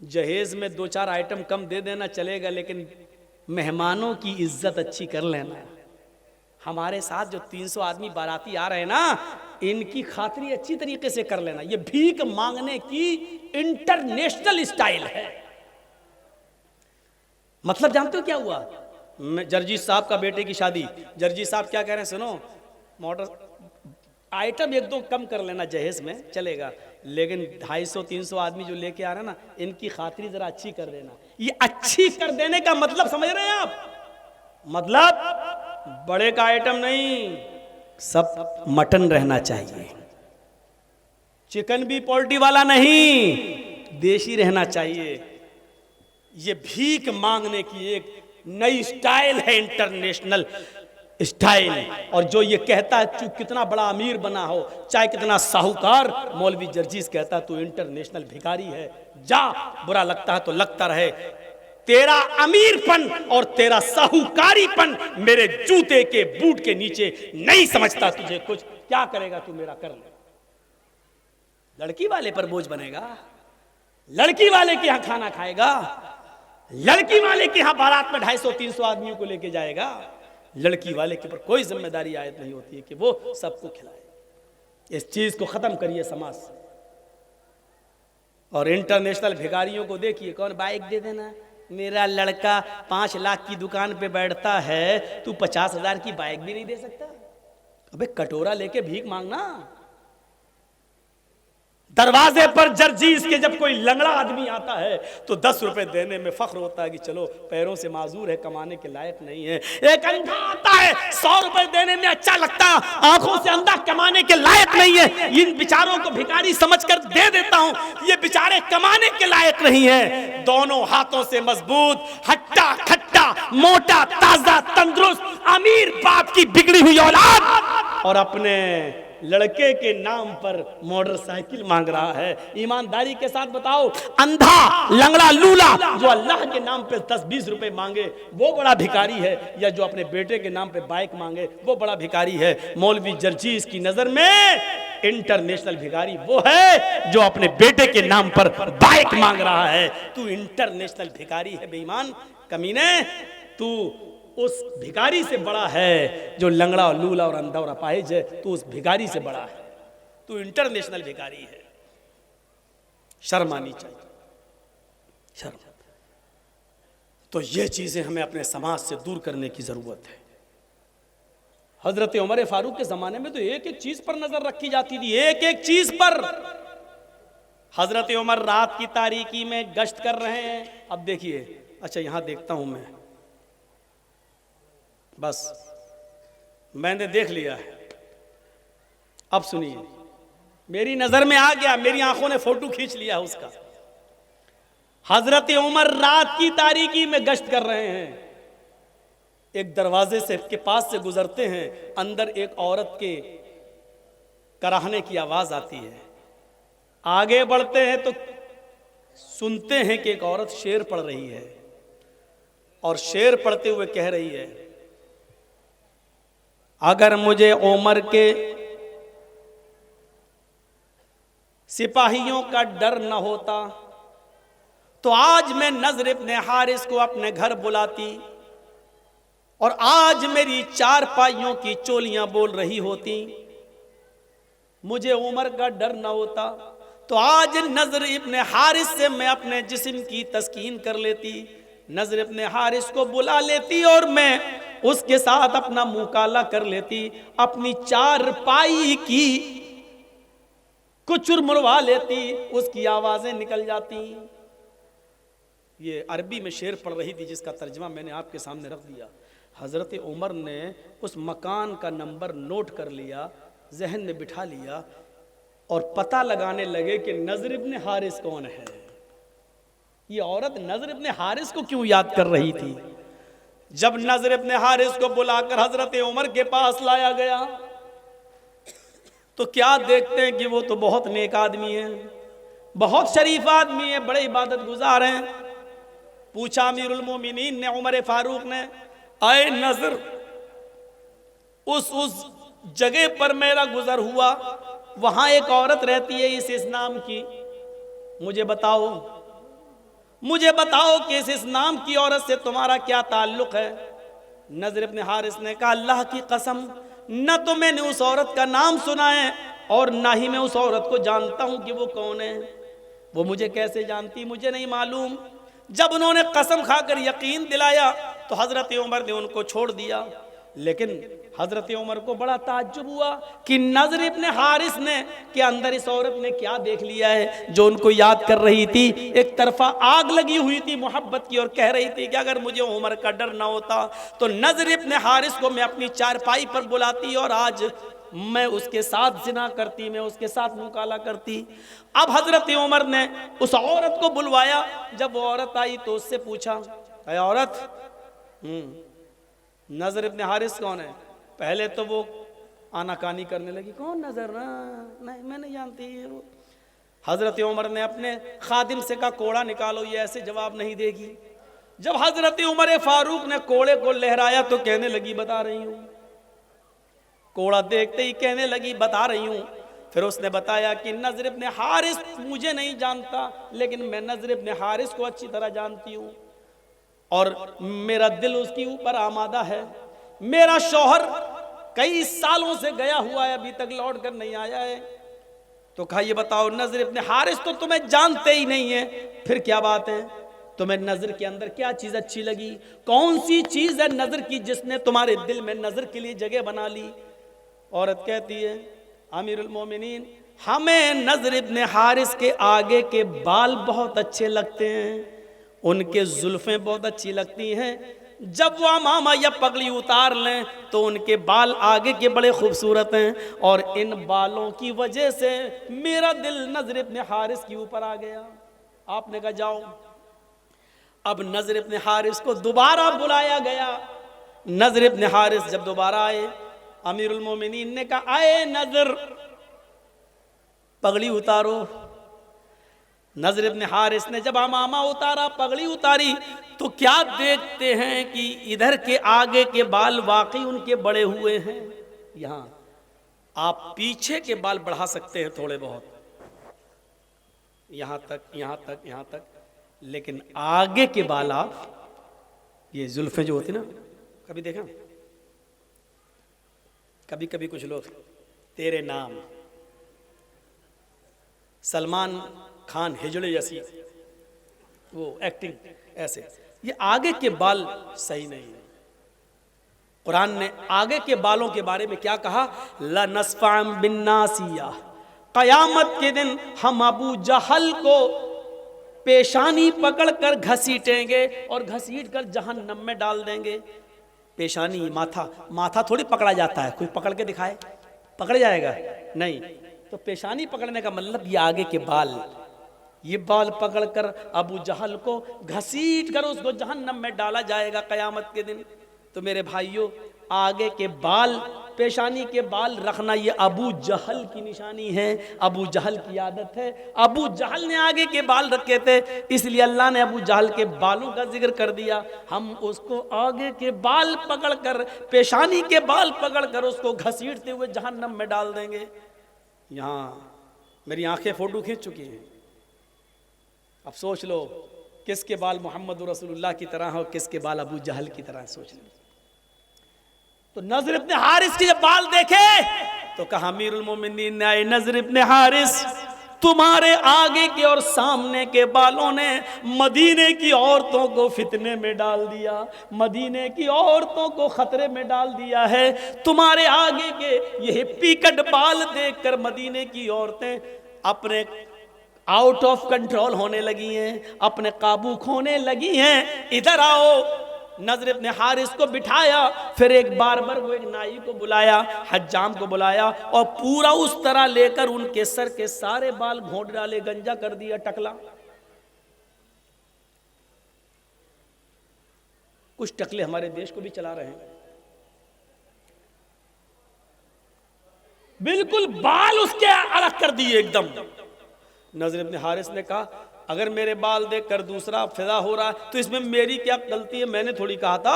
जहेज में 2-4 आइटम कम दे देना चलेगा, लेकिन मेहमानों की इज्जत अच्छी कर लेना। हमारे साथ जो 300 आदमी बाराती आ रहे हैं ना, इनकी खातिरी अच्छी तरीके से कर लेना। ये भीख मांगने की इंटरनेशनल स्टाइल है। मतलब जानते हो क्या हुआ? जर्जीस साहब का बेटे की शादी, जर्जीस साहब क्या कह रहे हैं सुनो, मोटर आइटम 1-2 कम कर लेना, जहेज में चलेगा, लेकिन 250-300 आदमी जो लेके आ रहे हैं ना, इनकी खातिरी जरा अच्छी कर देना। ये अच्छी कर देने का मतलब समझ रहे हैं आप? मतलब बड़े का आइटम नहीं, सब मटन रहना चाहिए, चिकन भी पोल्ट्री वाला नहीं, देशी रहना चाहिए। ये भीख मांगने की एक नई स्टाइल है, इंटरनेशनल स्टाइल। और जो ये कहता है तू कितना बड़ा अमीर बना हो, चाहे कितना साहूकार, मौलवी जर्जीस कहता है तू इंटरनेशनल भिखारी है, जा, बुरा लगता है तो लगता रहे, तेरा अमीरपन और तेरा साहूकारीपन मेरे जूते के बूट के नीचे नहीं समझता तुझे कुछ। क्या करेगा तू, मेरा कर ले। लड़की वाले पर बोझ बनेगा, लड़की वाले के यहां खाना खाएगा, लड़की वाले के यहां बारात में 250-300 आदमियों को लेके जाएगा। लड़की वाले के ऊपर कोई जिम्मेदारी आयत नहीं होती है कि वो सबको खिलाए। इस चीज को खत्म करिए समाज से। और इंटरनेशनल भिखारियों को देखिए, कौन बाइक दे देना, मेरा लड़का 5 लाख की दुकान पे बैठता है, तू 50,000 की बाइक भी नहीं दे सकता? अबे कटोरा लेके भीख मांगना। दरवाजे पर जर्जीस के जब कोई लंगड़ा आदमी आता है तो 10 रुपए देने में फख्र होता है कि चलो पैरों से माजूर है, कमाने के लायक नहीं है। एक अंधा आता है 100 रुपए देने में अच्छा लगता है, आंखों से अंधा, कमाने के लायक नहीं है। इन बेचारों को भिखारी समझकर दे देता हूं, ये बेचारे कमाने के लायक नहीं है। दोनों हाथों से मजबूत, हट्टा खट्टा, मोटा ताजा तंदुरुस्त अमीर बाप की बिगड़ी हुई औलाद, और अपने लड़के के नाम पर मोटरसाइकिल मांग रहा है। ईमानदारी के साथ बताओ, अंधा लंगड़ा लूला जो अल्लाह के नाम पे 10-20 रुपए मांगे वो बड़ा भिखारी है, या जो अपने बेटे के नाम पे बाइक मांगे वो बड़ा भिखारी है? मौलवी जर्जीस की नजर में इंटरनेशनल भिखारी वो है जो अपने बेटे के नाम पर बाइक मांग रहा है। तू इंटरनेशनल भिखारी है बेईमान, कमीने। तू उस भिखारी से बड़ा है जो लंगड़ा और लूला और अंधा और अपाहिज है, तू उस भिखारी से बड़ा है, तू इंटरनेशनल भिखारी है। शर्म आनी चाहिए, शर्म। तो ये चीजें हमें अपने समाज से दूर करने की जरूरत है। हजरत उमर फारूक के जमाने में तो एक एक चीज पर नजर रखी जाती थी, एक एक चीज पर। हजरत उमर रात की तारीकी में गश्त कर रहे हैं। अब देखिए, अच्छा यहां देखता हूं मैं, बस मैंने देख लिया है। अब सुनिए, मेरी नजर में आ गया, मेरी आंखों ने फोटो खींच लिया उसका। हजरत उमर रात की तारीकी में गश्त कर रहे हैं, एक दरवाजे से के पास से गुजरते हैं, अंदर एक औरत के कराहने की आवाज आती है। आगे बढ़ते हैं तो सुनते हैं कि एक औरत शेर पढ़ रही है और शेर पढ़ते हुए कह रही है, अगर मुझे उमर के सिपाहियों का डर न होता तो आज मैं नज़र इब्ने हारिस को अपने घर बुलाती और आज मेरी चार पाइयों की चोलियां बोल रही होती। मुझे उमर का डर न होता तो आज नज़र इब्ने हारिस से मैं अपने जिस्म की तस्कीन कर लेती, नज़र इब्ने हारिस को बुला लेती और मैं उसके साथ अपना मुकाला कर लेती, अपनी चार पाई की कुछ चुरमुरवा लेती, उसकी आवाज़ें निकल जाती। ये अरबी में शेर पढ़ रही थी जिसका तर्जमा मैंने आपके सामने रख दिया। हज़रत उमर ने उस मकान का नंबर नोट कर लिया, जहन में बिठा लिया और पता लगाने लगे कि नज़र इब्ने हारिस कौन है। ये औरत नज़र इब्ने हारिस को क्यों याद कर रही थी? जब नज़र इब्ने हारिस को बुलाकर हज़रत उमर के पास लाया गया तो क्या देखते हैं कि वो तो बहुत नेक आदमी है, बहुत शरीफ आदमी है, बड़े इबादत गुजार हैं। पूछा अमीरुल मोमिनीन ने, उमर फारूक ने, आए नज़र, उस जगह पर मेरा गुजर हुआ, वहां एक औरत रहती है इस नाम की, मुझे बताओ कि इस नाम की औरत से तुम्हारा क्या ताल्लुक है? नज़र इब्ने हारिस ने कहा, अल्लाह की कसम, न तो मैंने उस औरत का नाम सुना है और ना ही मैं उस औरत को जानता हूं कि वो कौन है। वो मुझे कैसे जानती, मुझे नहीं मालूम। जब उन्होंने कसम खाकर यकीन दिलाया तो हज़रत उमर ने उनको छोड़ दिया। लेकिन हज़रत उमर को बड़ा ताज्जुब हुआ कि नज़र इब्ने हारिस ने के अंदर इस औरत ने क्या देख लिया है जो उनको याद कर रही थी। एक तरफा आग लगी हुई थी मोहब्बत की और कह रही थी कि अगर मुझे उमर का डर ना होता तो नज़र इब्ने हारिस को मैं अपनी चारपाई पर बुलाती और आज मैं उसके साथ जिना करती, मैं उसके साथ मुकाला करती। अब हज़रत उमर ने उस औरत को बुलवाया। जब वो औरत आई तो उससे पूछा, अरे औरत, नज़र इब्ने हारिस कौन है? पहले तो वो आनाकानी करने लगी, कौन नज़र? नहीं, मैं नहीं जानती। हज़रत उमर ने अपने खादिम से कहा, कोड़ा निकालो, ये ऐसे जवाब नहीं देगी। जब हज़रत उमर फारूक ने कोड़े को लहराया तो कहने लगी, बता रही हूँ। कोड़ा देखते ही कहने लगी, बता रही हूँ। फिर उसने बताया कि नज़र इब्ने हारिस मुझे नहीं जानता, लेकिन मैं नज़र इब्ने हारिस को अच्छी तरह जानती हूँ और मेरा दिल उसके ऊपर आमादा है। मेरा शौहर कई सालों से गया हुआ है, अभी तक लौट कर नहीं आया है। तो कहा, ये बताओ, नज़र इब्ने हारिस तो तुम्हें जानते ही नहीं है, फिर क्या बात है? तुम्हें नज़र के अंदर क्या चीज़ अच्छी लगी? कौन सी चीज़ है नज़र की जिसने तुम्हारे दिल में नज़र के लिए जगह बना ली? औरत कहती है, अमीरुल मोमिनीन, हमें नज़र इब्ने हारिस के आगे के बाल बहुत अच्छे लगते हैं, उनके जुल्फें बहुत अच्छी लगती हैं। जब वो अमामा या पगड़ी उतार लें तो उनके बाल आगे के बड़े खूबसूरत हैं और इन बालों की वजह से मेरा दिल नज़र इब्ने हारिस के ऊपर आ गया। आपने कहा, जाओ। अब नज़र इब्ने हारिस को दोबारा बुलाया गया। नज़र इब्ने हारिस जब दोबारा आए, अमीरुल मोमिनीन ने कहा, आए नज़र, पगड़ी उतारो। नज़र इब्ने हारिस ने जब अमामा उतारा, पगड़ी उतारी, तो क्या देखते हैं कि इधर के आगे के बाल वाकई उनके बड़े हुए हैं। यहाँ आप पीछे के बाल बढ़ा सकते हैं थोड़े बहुत, यहाँ तक, यहाँ तक, यहाँ तक, लेकिन आगे के बाल आप, ये जुल्फें जो होती ना, कभी देखा? कभी कभी कुछ लोग तेरे नाम, सलमान खान हिजड़े जैसी वो एक्टिंग ऐसे, ये आगे के बाल सही नहीं है। कुरान ने आगे के बालों के बारे में क्या कहा? ला नस्फ़ाम बिन नासिया, कयामत के दिन हम अबू जहल को पेशानी पकड़कर घसीटेंगे और घसीट कर जहन्नम में डाल देंगे। पेशानी, माथा, माथा थोड़ी पकड़ा जाता है, कोई पकड़ के दिखाए, पकड़ जाएगा? नहीं। तो पेशानी पकड़ने का मतलब ये आगे के बाल, ये बाल पकड़कर अबू जहल को घसीट कर उसको जहन्नम में डाला जाएगा कयामत के दिन। तो मेरे भाइयों, आगे के बाल, पेशानी के बाल रखना ये अबू जहल की निशानी है, अबू जहल की आदत है। अबू जहल ने आगे के बाल रखे थे, इसलिए अल्लाह ने अबू जहल के बालों का जिक्र कर दिया। हम उसको आगे के बाल पकड़कर, पेशानी के बाल पकड़कर उसको घसीटते हुए जहन्नम में डाल देंगे। यहाँ मेरी आंखें फोटो खींच चुकी हैं। अब सोच लो किसके बाल मोहम्मद रसूलुल्लाह की तरह हो, किसके बाल अबू जहल की तरह, सोच लो। तो नज़र इब्ने हारिस के जब बाल देखे तो कहा अमीरुल मोमिनीन ने, नज़र इब्ने हारिस, तुम्हारे आगे के और सामने के बालों ने मदीने की औरतों को फितने में डाल दिया, मदीने की औरतों को खतरे में डाल दिया है। तुम्हारे आगे के ये हिप्पी कट बाल देखकर मदीने की औरतें अपने आउट ऑफ कंट्रोल होने लगी हैं, अपने काबू खोने लगी हैं। इधर आओ। नज़र इब्ने हारिस को बिठाया, फिर एक बारबर को, एक नाई को बुलाया, हज्जाम को बुलाया, और पूरा उस तरह लेकर उनके सर के सारे बाल घोंट डाले, गंजा कर दिया, टकला। कुछ टकले हमारे देश को भी चला रहे हैं, बिल्कुल बाल उसके अलग कर दिए एकदम। नज़र इब्ने हारिस ने कहा अगर मेरे बाल देखकर दूसरा फिदा हो रहा है तो इसमें मेरी क्या गलती है, मैंने थोड़ी कहा था।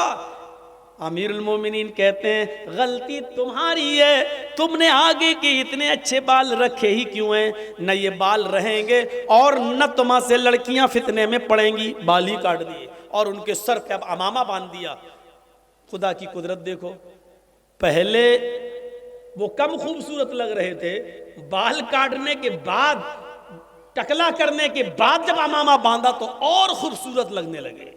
अमीरुल मोमिनीन कहते हैं गलती तुम्हारी है, तुमने आगे के इतने अच्छे बाल रखे ही क्यों हैं? न ये बाल रहेंगे और न तुम्हां से लड़कियां फितने में पड़ेंगी। बाल ही काट दिए और उनके सर पे अमामा बांध दिया। खुदा की कुदरत देखो, पहले वो कम खूबसूरत लग रहे थे, बाल काटने के बाद, टकला करने के बाद जब अमामा बांधा तो और खूबसूरत लगने लगे।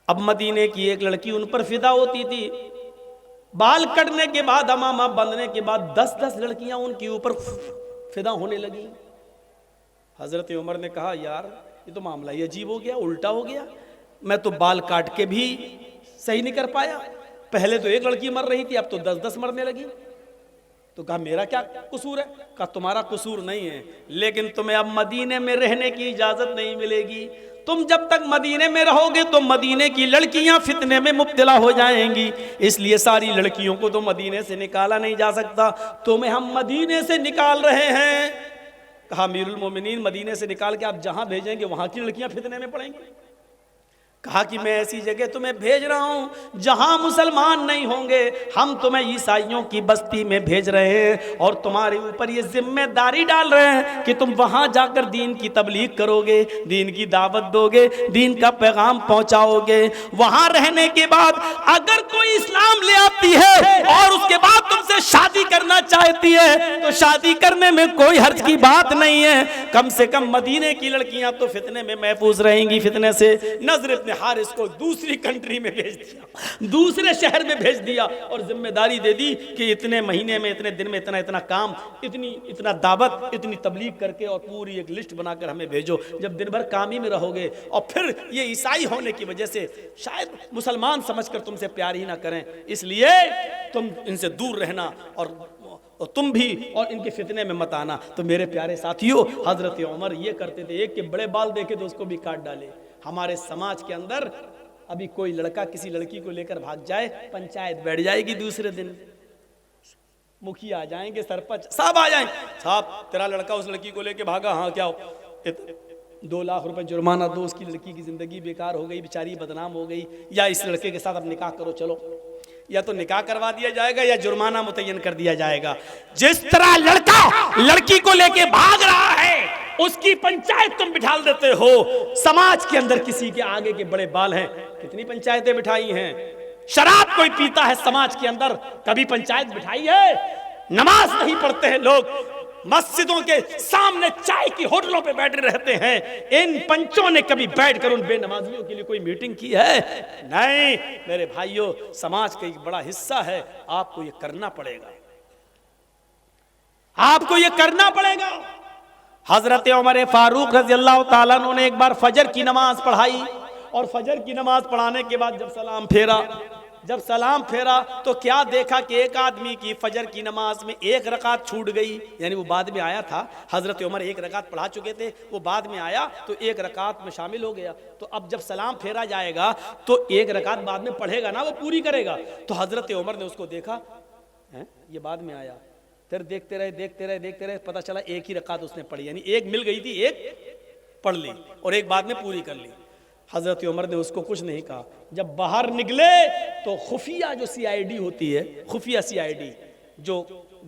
अब मदीने की एक लड़की उन पर फिदा होती थी, बाल कटने के बाद, अमामा बांधने के बाद 10-10 लड़कियां उनके ऊपर फिदा होने लगी। हजरत उमर ने कहा यार ये तो मामला ही अजीब हो गया, उल्टा हो गया। मैं तो बाल काट के भी सही नहीं कर पाया, पहले तो एक लड़की मर रही थी, अब तो 10-10 मरने लगी। तो कहा मेरा क्या कसूर है? कहा तुम्हारा कसूर नहीं है, लेकिन तुम्हें अब मदीने में रहने की इजाजत नहीं मिलेगी। तुम जब तक मदीने में रहोगे तो मदीने की लड़कियां फितने में मुब्तला हो जाएंगी, इसलिए सारी लड़कियों को तो मदीने से निकाला नहीं जा सकता, तुम्हें हम मदीने से निकाल रहे हैं। कहा अमीरुल मोमिनीन मदीने से निकाल के आप जहां भेजेंगे वहां की लड़कियां फितने में पड़ेंगी। कहा कि मैं ऐसी जगह तुम्हें भेज रहा हूं जहां मुसलमान नहीं होंगे, हम तुम्हें ईसाइयों की बस्ती में भेज रहे हैं और तुम्हारे ऊपर ये जिम्मेदारी डाल रहे हैं कि तुम वहां जाकर दीन की तबलीग करोगे, दीन की दावत दोगे, दीन का पैगाम पहुंचाओगे। वहां रहने के बाद अगर कोई इस्लाम ले आती है और उसके बाद तुमसे शादी करना चाहती है तो शादी करने में कोई हर्ज की बात नहीं है, कम से कम मदीने की लड़कियां तो फितने में महफूज रहेंगी फितने से। नज़र इब्ने हारिस को दूसरी कंट्री में भेज दिया, दूसरे शहर में भेज दिया और जिम्मेदारी दे दी कि इतने महीने में, इतने दिन में इतना इतना काम, इतना दावत, इतनी तबलीग करके और पूरी एक लिस्ट बनाकर हमें भेजो। जब दिन भर काम ही में रहोगे और फिर ये ईसाई होने की वजह से शायद मुसलमान समझकर तुमसे प्यार ही ना करें, इसलिए तुम इनसे दूर रहना और तुम भी और इनके फितने में मत आना। तो मेरे प्यारे साथियों, हजरत उमर ये करते थे, एक के बड़े बाल देखे तो उसको भी काट डाले। हमारे समाज के अंदर अभी कोई लड़का किसी लड़की को लेकर भाग जाए, पंचायत बैठ जाएगी, दूसरे दिन मुखिया आ जाएंगे, सरपंच साहब आ जाएंगे, साहब तेरा लड़का उस लड़की को लेकर भागा, हाँ क्या हो, 2 लाख रुपए जुर्माना दो, उसकी लड़की की जिंदगी बेकार हो गई, बेचारी बदनाम हो गई, या इस लड़के के साथ अब निकाह करो, चलो, या तो निकाह करवा दिया जाएगा या जुर्माना मुतय्यन कर दिया जाएगा। जिस तरह लड़का लड़की को लेके भाग रहा है उसकी पंचायत तुम बिठा देते हो। समाज के अंदर किसी के आगे के बड़े बाल हैं, कितनी पंचायतें बिठाई हैं। शराब कोई पीता है समाज के अंदर, कभी पंचायत बिठाई है? नमाज नहीं पढ़ते हैं लोग, मस्जिदों के सामने चाय की होटलों पे बैठे रहते हैं। इन पंचों ने कभी बैठकर उन बेनमाजियों के लिए कोई मीटिंग की है? नहीं मेरे भाइयों, समाज का एक बड़ा हिस्सा है, आपको ये करना पड़ेगा, आपको ये करना पड़ेगा। हजरत उमर फारूक रज़ी अल्लाह ताला अन्हु ने एक बार फजर की नमाज पढ़ाई और फजर की नमाज पढ़ाने के बाद जब सलाम फेरा, जब सलाम फेरा तो क्या देखा कि एक आदमी की फजर की नमाज में एक रकात छूट गई, यानी वो बाद में आया था, हजरत उमर एक रकात पढ़ा चुके थे, वो बाद में आया तो एक रकात में शामिल हो गया। तो अब जब सलाम फेरा जाएगा तो एक रकात बाद में पढ़ेगा ना, वो पूरी करेगा। तो हजरत उमर ने उसको देखा, है ये बाद में आया, फिर देखते रहे, पता चला एक ही रकात उसने पढ़ी, यानी एक मिल गई थी, एक पढ़ ली और एक बाद में पूरी कर ली। हजरत उमर ने उसको कुछ नहीं कहा। जब बाहर निकले तो खुफिया जो CID होती है, खुफिया CID जो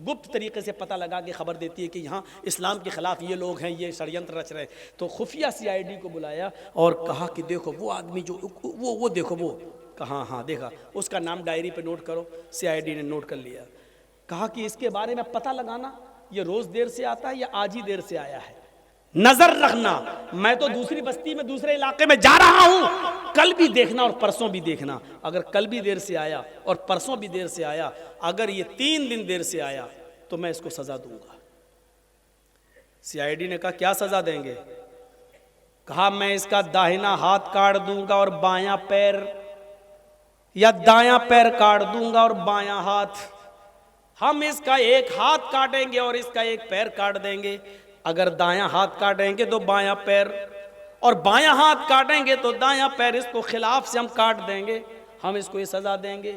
गुप्त तरीके से पता लगा के खबर देती है कि यहाँ इस्लाम के खिलाफ ये लोग हैं, ये षड्यंत्र रच रहे हैं, तो खुफिया CID को बुलाया और कहा कि देखो वो आदमी जो वो देखो, वो कहा हाँ देखा, उसका नाम डायरी पे नोट करो। CID ने नोट कर लिया। कहा कि इसके बारे में पता लगाना, ये रोज देर से आता है या आज ही देर से आया है, नजर रखना। मैं तो दूसरी बस्ती में दूसरे इलाके में जा रहा हूं, कल भी देखना और परसों भी देखना। अगर कल भी देर से आया और परसों भी देर से आया, अगर ये 3 दिन देर से आया तो मैं इसको सजा दूंगा। CID ने कहा क्या सजा देंगे? कहा मैं इसका दाहिना हाथ काट दूंगा और बायां पैर, या दायां पैर काट दूंगा और बायां हाथ। हम इसका एक हाथ काटेंगे और इसका एक पैर काट देंगे। अगर दायां हाथ काटेंगे तो बायां पैर, और बायां हाथ काटेंगे तो दायां पैर, इसको खिलाफ से हम काट देंगे, हम इसको ये सजा देंगे।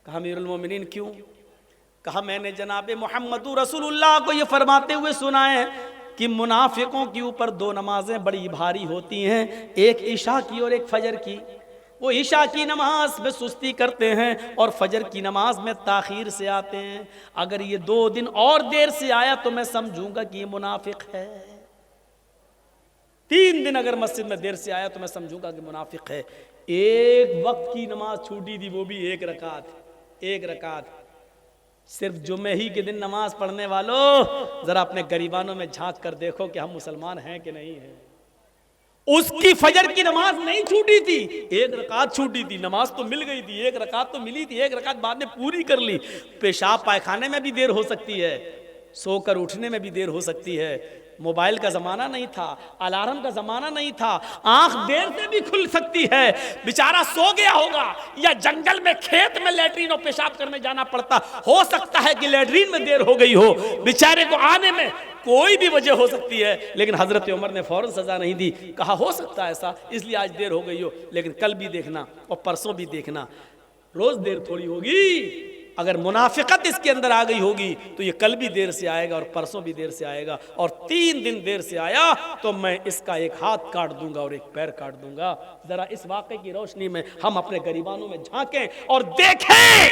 कहा अमीरुल मोमिनीन क्यों? कहा मैंने जनाबे मुहम्मदुर रसूलुल्लाह को ये फरमाते हुए सुना है कि मुनाफिकों के ऊपर 2 नमाजें बड़ी भारी होती हैं, एक ईशा की और एक फजर की। वो ईशा की नमाज में सुस्ती करते हैं और फजर की नमाज में ताखीर से आते हैं। अगर ये 2 दिन और देर से आया तो मैं समझूंगा कि ये मुनाफिक है। 3 दिन अगर मस्जिद में देर से आया तो मैं समझूंगा कि मुनाफिक है। एक वक्त की नमाज छूटी थी, वो भी एक रकात। सिर्फ जुमे ही के दिन नमाज पढ़ने वालों, जरा अपने गरीबानों में झांक कर देखो कि हम मुसलमान हैं कि नहीं हैं। उसकी फजर की नमाज नहीं छूटी थी, एक रकात छूटी थी। नमाज तो मिल गई थी, एक रकात तो मिली थी, एक रकात बाद में पूरी कर ली। पेशाब पायखाने में भी देर हो सकती है, सोकर उठने में भी देर हो सकती है। मोबाइल का जमाना नहीं था, अलार्म का जमाना नहीं था, आंख देर से भी खुल सकती है। बेचारा सो गया होगा या जंगल में खेत में लैट्रीन और पेशाब करने जाना पड़ता, हो सकता है कि लैट्रीन में देर हो गई हो, बेचारे को आने में कोई भी वजह हो सकती है। लेकिन हजरत उमर ने फौरन सजा नहीं दी, कहा हो सकता है ऐसा, इसलिए आज देर हो गई हो, लेकिन कल भी देखना और परसों भी देखना, रोज देर थोड़ी होगी। अगर मुनाफिकत इसके अंदर आ गई होगी तो ये कल भी देर से आएगा और परसों भी देर से आएगा, और 3 दिन देर से आया तो मैं इसका एक हाथ काट दूंगा और एक पैर काट दूंगा। जरा इस वाक़े की रोशनी में हम अपने गरीबानों में झांकें और देखें,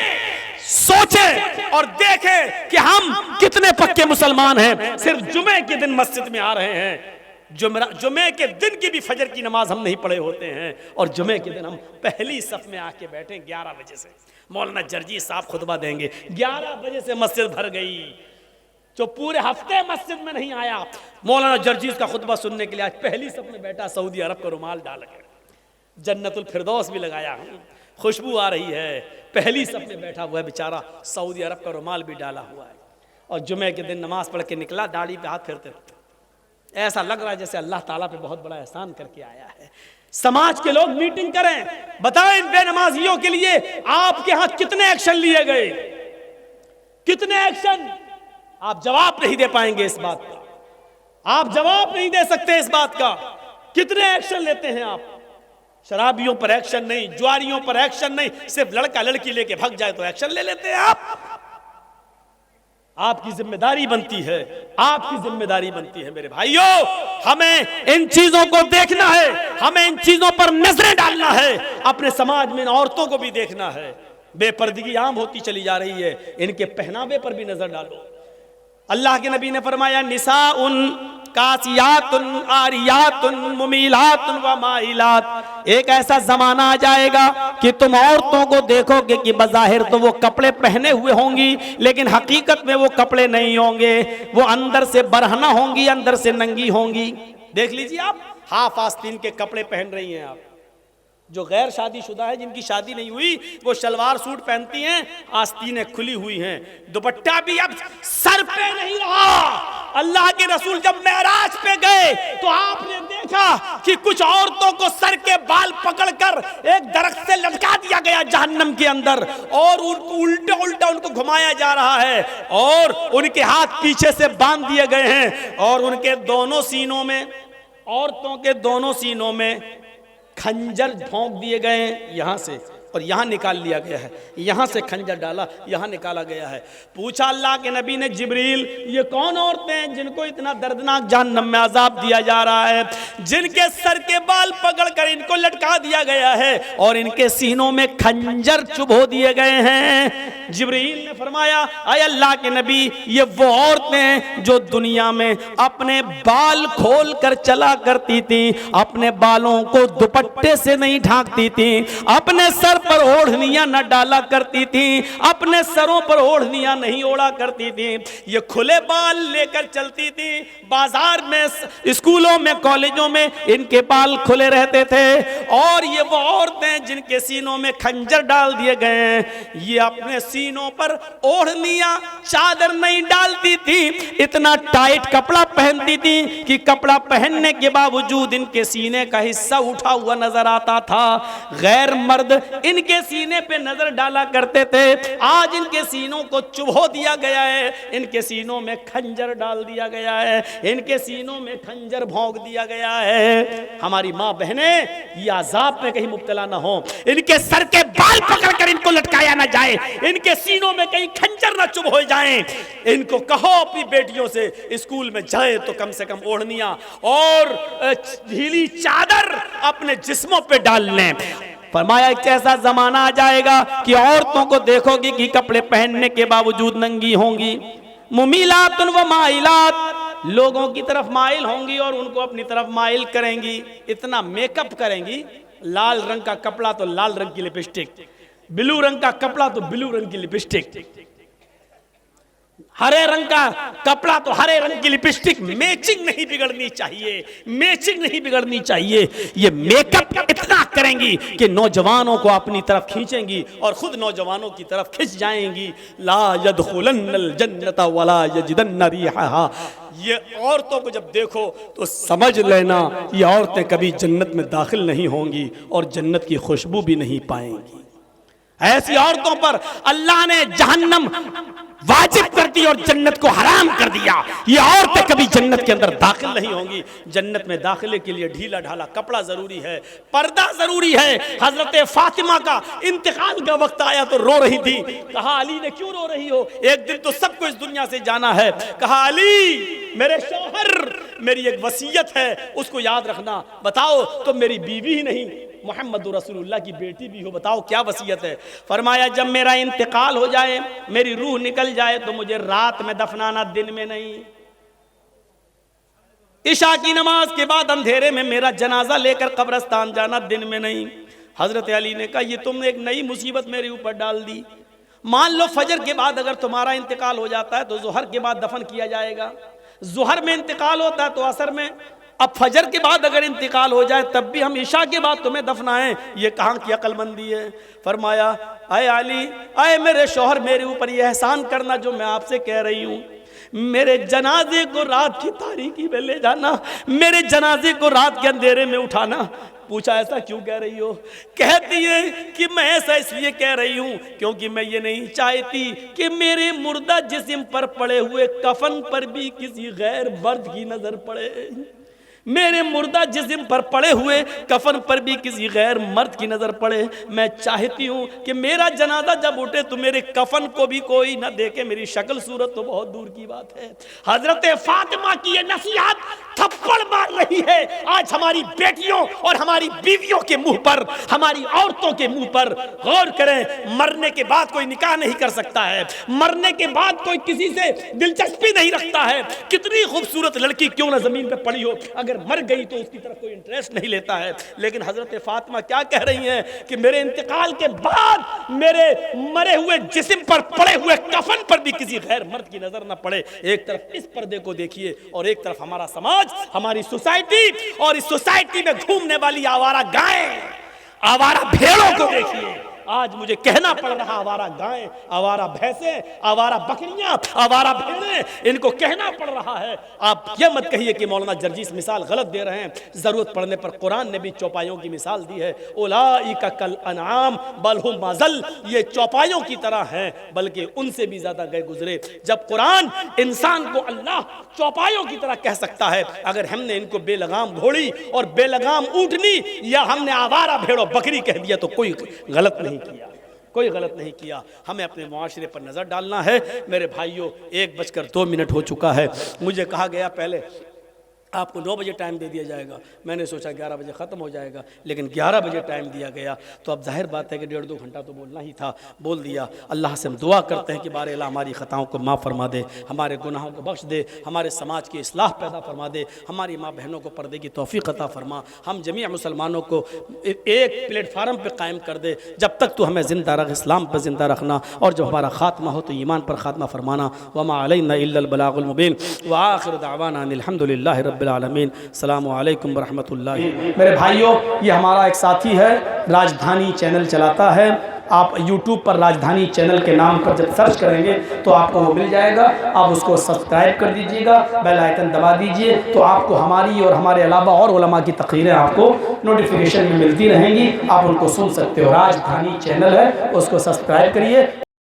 सोचें और देखें कि हम कितने पक्के मुसलमान हैं। सिर्फ जुमे के दिन मस्जिद में आ रहे हैं, जुमे के दिन की भी फजर की नमाज हम नहीं पढ़े होते हैं, और जुमे के दिन हम पहली सफ में आके बैठे 11 बजे से। मौलाना जर्जी साहब खुतबा देंगे, 11 बजे से मस्जिद भर गई। जो पूरे हफ्ते मस्जिद में नहीं आया, मौलाना जर्जीज का खुतबा सुनने के लिए आज पहली सफ में बैठा, सऊदी अरब का रुमाल डाल के, जन्नतुल फिरदौस भी लगाया, खुशबू आ रही है, पहली सफ में बैठा हुआ है बेचारा, सऊदी अरब का रुमाल भी डाला हुआ है, और जुमे के दिन नमाज पढ़ के निकला, दाढ़ी पे हाथ फेरते रहते, ऐसा लग रहा है जैसे अल्लाह ताला पे बहुत बड़ा एहसान करके आया है। समाज के लोग मीटिंग करें, बताएं इन बेनमाजियों के लिए आपके यहां कितने एक्शन लिए गए, कितने एक्शन। आप जवाब नहीं दे पाएंगे इस बात का, आप जवाब नहीं दे सकते इस बात का। कितने एक्शन लेते हैं आप? शराबियों पर एक्शन नहीं, जुआरियों पर एक्शन नहीं, सिर्फ लड़का लड़की लेके भाग जाए तो एक्शन ले लेते हैं आप। आपकी जिम्मेदारी बनती है, आपकी जिम्मेदारी बनती है मेरे भाइयों, हमें इन चीजों को देखना है, हमें इन चीजों पर नजरें डालना है, अपने समाज में इन औरतों को भी देखना है। बेपर्दगी आम होती चली जा रही है, इनके पहनावे पर भी नजर डालो। अल्लाह के नबी ने फरमाया निसाउन कासियातुन आरियातुन मुमीलातुन व माइलात। एक ऐसा जमाना आ जाएगा कि तुम औरतों को देखोगे कि बज़ाहिर तो वो कपड़े पहने हुए होंगी, लेकिन हकीकत में वो कपड़े नहीं होंगे, वो अंदर से बरहना होंगी, अंदर से नंगी होंगी। देख लीजिए आप, हाफ आस्तीन के कपड़े पहन रही हैं आप। जो गैर शादीशुदा है, जिनकी शादी नहीं हुई, वो शलवार सूट पहनती हैं, आस्तीनें खुली हुई हैं, दुपट्टा भी अब सर पे नहीं रहा। अल्लाह के रसूल जब मेराज पे गए तो आपने देखा कि कुछ औरतों को सर के बाल पकड़कर एक दरख्त से लटका दिया गया जहन्नम के अंदर, और उनको उल्टा उल्टा उनको घुमाया जा रहा है, और उनके हाथ पीछे से बांध दिए गए हैं, और उनके दोनों सीनों में, औरतों के दोनों सीनों में खंजर भोंक दिए गए हैं यहां से, और यहां निकाल लिया गया है, यहां से खंजर डाला, यहां निकाला गया है। पूछा अल्लाह के नबी ने, जिब्रील ये कौन औरतें हैं जिनको इतना दर्दनाक जहन्नम में अजाब दिया जा रहा है, जिनके सर के बाल पकड़कर इनको लटका दिया गया है और इनके सीनों में खंजर चुभो दिए गए हैं? जिब्रील ने फरमाया, आय अल्लाह के नबी, ये वो औरतें हैं जो दुनिया में अपने बाल खोल कर चला करती थी, अपने बालों को दुपट्टे से नहीं ढांकती थी, अपने सर पर ओढ़नियां न डाला करती थी, अपने सरों पर ओढ़नियां नहीं ओढ़ा करती थी, ये खुले बाल लेकर चलती थी, बाजार में, स्कूलों में, कॉलेजों में इनके बाल खुले रहते थे। और ये वो औरतें जिनके सीनों में खंजर डाल दिए गए हैं, ये अपने सीनों पर ओढ़नियां, चादर नहीं डालती थी, इतना टाइट कपड़ा पहनती थी कि कपड़ा पहनने के बावजूद इनके सीने का हिस्सा उठा हुआ नजर आता था। गैर मर्द इनके सीने पे नजर डाला करते थे, आज इनके सीनों को चुभो दिया गया है, इनके सीनों में खंजर डाल दिया गया है, इनके सीनों में खंजर भोंक दिया गया है। हमारी माँ बहनें ये अजाब में कहीं मुब्तला ना हो, इनके सर के बाल पकड़कर इनको लटकाया ना जाए, इनके सीनों में कहीं खंजर ना चुभ हो जाए। इनको कहो अपनी बेटियों से स्कूल में जाए तो कम से कम ओढ़नियां और ढीली चादर अपने जिस्मों पे डाल लें। फरमाया एक ऐसा जमाना आ जाएगा कि औरतों को देखोगी कि कपड़े पहनने के बावजूद नंगी होंगी, मुमीलातुन व माइलात, लोगों की तरफ माइल होंगी और उनको अपनी तरफ माइल करेंगी, इतना मेकअप करेंगी, लाल रंग का कपड़ा तो लाल रंग की लिपस्टिक, ब्लू रंग का कपड़ा तो ब्लू रंग की लिपस्टिक, हरे रंग का कपड़ा तो हरे रंग की लिपस्टिक। मैचिंग नहीं बिगड़नी चाहिए, मैचिंग नहीं बिगड़नी चाहिए। ये मेकअप इतना करेंगी कि नौजवानों को अपनी तरफ खींचेंगी और खुद नौजवानों की तरफ खिंच जाएंगी। ला यदखुलन्नल जन्नता वला यजिदन्न रिहा। ये औरतों को जब देखो तो समझ लेना ये औरतें कभी जन्नत में दाखिल नहीं होंगी और जन्नत की खुशबू भी नहीं पाएंगी। ऐसी औरतों पर अल्लाह ने जहन्नम वाजिब कर दी और जन्नत को हराम कर दिया। ये औरतें कभी जन्नत के अंदर दाखिल नहीं होंगी। जन्नत में दाखिले के लिए ढीला ढाला कपड़ा जरूरी है, पर्दा जरूरी है। हजरत फातिमा का इंतकाल का वक्त आया तो रो रही थी। कहा अली ने क्यों रो रही हो, एक दिन तो सबको इस दुनिया से जाना है। कहा अली मेरे शौहर, मेरी एक वसीयत है उसको याद रखना। बताओ तो मेरी बीवी ही नहीं मोहम्मद रसूलुल्लाह की बेटी भी हो, बताओ क्या वसीयत है। फरमाया जब मेरा इंतकाल हो जाए, मेरी रूह निकल जाए तो मुझे रात में दफनाना, दिन में नहीं। इशा की नमाज के बाद अंधेरे में मेरा जनाजा लेकर कब्रिस्तान जाना, दिन में नहीं। हजरत अली ने कहा ये तुमने एक नई मुसीबत मेरे ऊपर डाल दी। मान लो फजर के बाद अगर तुम्हारा इंतकाल हो जाता है तो जोहर के बाद दफन किया जाएगा, जोहर में इंतकाल होता है तो असर में, अब फजर के बाद अगर इंतकाल हो जाए तब भी हम इशा के बाद तुम्हें दफनाएं, ये कहाँ की अक्लमंदी है। फरमाया आए अली, आए मेरे शौहर, मेरे ऊपर ये एहसान करना जो मैं आपसे कह रही हूँ। मेरे जनाजे को रात की तारीकी में ले जाना, मेरे जनाजे को रात के अंधेरे में उठाना। पूछा ऐसा क्यों कह रही हो? कहती है कि मैं ऐसा इसलिए कह रही हूं क्योंकि मैं ये नहीं चाहती कि मेरे मुर्दा जिस्म पर पड़े हुए कफन पर भी किसी गैर मर्द की नजर पड़े। मेरे मुर्दा जिस्म पर पड़े हुए कफन पर भी किसी गैर मर्द की नजर पड़े। मैं चाहती हूँ कि मेरा जनाजा जब उठे तो मेरे कफन को भी कोई न देखे, मेरी शक्ल सूरत तो बहुत दूर की बात है। हजरत फातिमा की ये नसीहत थप्पड़ मार रही है आज हमारी बेटियों और हमारी बीवियों के मुंह पर, हमारी औरतों के मुंह पर। गौर करें, मरने के बाद कोई निकाह नहीं कर सकता है, मरने के बाद कोई किसी से दिलचस्पी नहीं रखता है। कितनी खूबसूरत लड़की क्यों ना जमीन पर पड़ी हो, अगर मर गई तो उसकी तरफ कोई इंटरेस्ट नहीं लेता है। लेकिन हजरत फातिमा क्या कह रही हैं कि मेरे इंतकाल के बाद मेरे मरे हुए जिस्म पर पड़े हुए कफन पर भी किसी गैर मर्द की नजर ना पड़े। एक तरफ इस पर्दे को देखिए और एक तरफ हमारा समाज, हमारी सोसाइटी, और इस सोसाइटी में घूमने वाली आवारा गायें, आवारा भेड़ों को देखिए, आज मुझे कहना पड़ रहा, आवारा गायें, आवारा भैंसें, आवारा बकरियां, आवारा भेड़ें, इनको कहना पड़ रहा है। आप ये मत कहिए कि मौलाना जर्जीस मिसाल गलत दे रहे हैं। जरूरत पड़ने पर कुरान ने भी चौपाइयों की मिसाल दी है। उलाइका कल अनआम बल हुम अज़ल, ये चौपाइयों की तरह हैं बल्कि उनसे भी ज्यादा गए गुजरे। जब कुरान इंसान को अल्लाह चौपाइयों की तरह कह सकता है, अगर हमने इनको बेलगाम घोड़ी और बेलगाम ऊँटनी या हमने आवारा भेड़ो बकरी कह दिया तो कोई गलत नहीं किया, कोई गलत नहीं किया। हमें अपने मुआशरे पर नज़र डालना है। मेरे भाइयों, 1:02 हो चुका है। मुझे कहा गया पहले आपको 9 बजे टाइम दे दिया जाएगा, मैंने सोचा 11 बजे ख़त्म हो जाएगा, लेकिन 11 बजे टाइम दिया गया तो अब जाहिर बात है कि 1.5-2 घंटा तो बोलना ही था, बोल दिया। अल्लाह से हम दुआ करते हैं कि बारे अल्लाह हमारी ख़ताओं को माफ़ फरमा दे, हमारे गुनाहों को बख्श दे, हमारे समाज की इस्लाह पैदा फरमा दे, हमारी माँ बहनों को पर्दे की तौफ़ीक़ अता फरमा, हम जमीय मुसलमानों को एक प्लेटफार्म पर कायम कर दे। जब तक तो हमें ज़िंदा रख, इस्लाम पर ज़िंदा रखना, और जब हमारा ख़ात्मा हो तो ईमान पर ख़ात्मा फरमाना। वमा अलैना इल्लल बलागुल मुबीन व आखिरु दावाना अल्हम्दुलिल्लाहि रब्बिल आलमीन। अस्सलामु अलैकुम वरहमतुल्लाहि। मेरे भाइयों, ये हमारा एक साथी है, राजधानी चैनल चलाता है। आप YouTube पर राजधानी चैनल के नाम पर जब सर्च करेंगे तो आपको वो मिल जाएगा। आप उसको सब्सक्राइब कर दीजिएगा, बेल आइकन दबा दीजिए, तो आपको हमारी और हमारे अलावा और उलमा की तकरीरें आपको नोटिफिकेशन में मिलती रहेंगी। आप उनको सुन सकते हो। राजधानी चैनल है, उसको सब्सक्राइब करिए।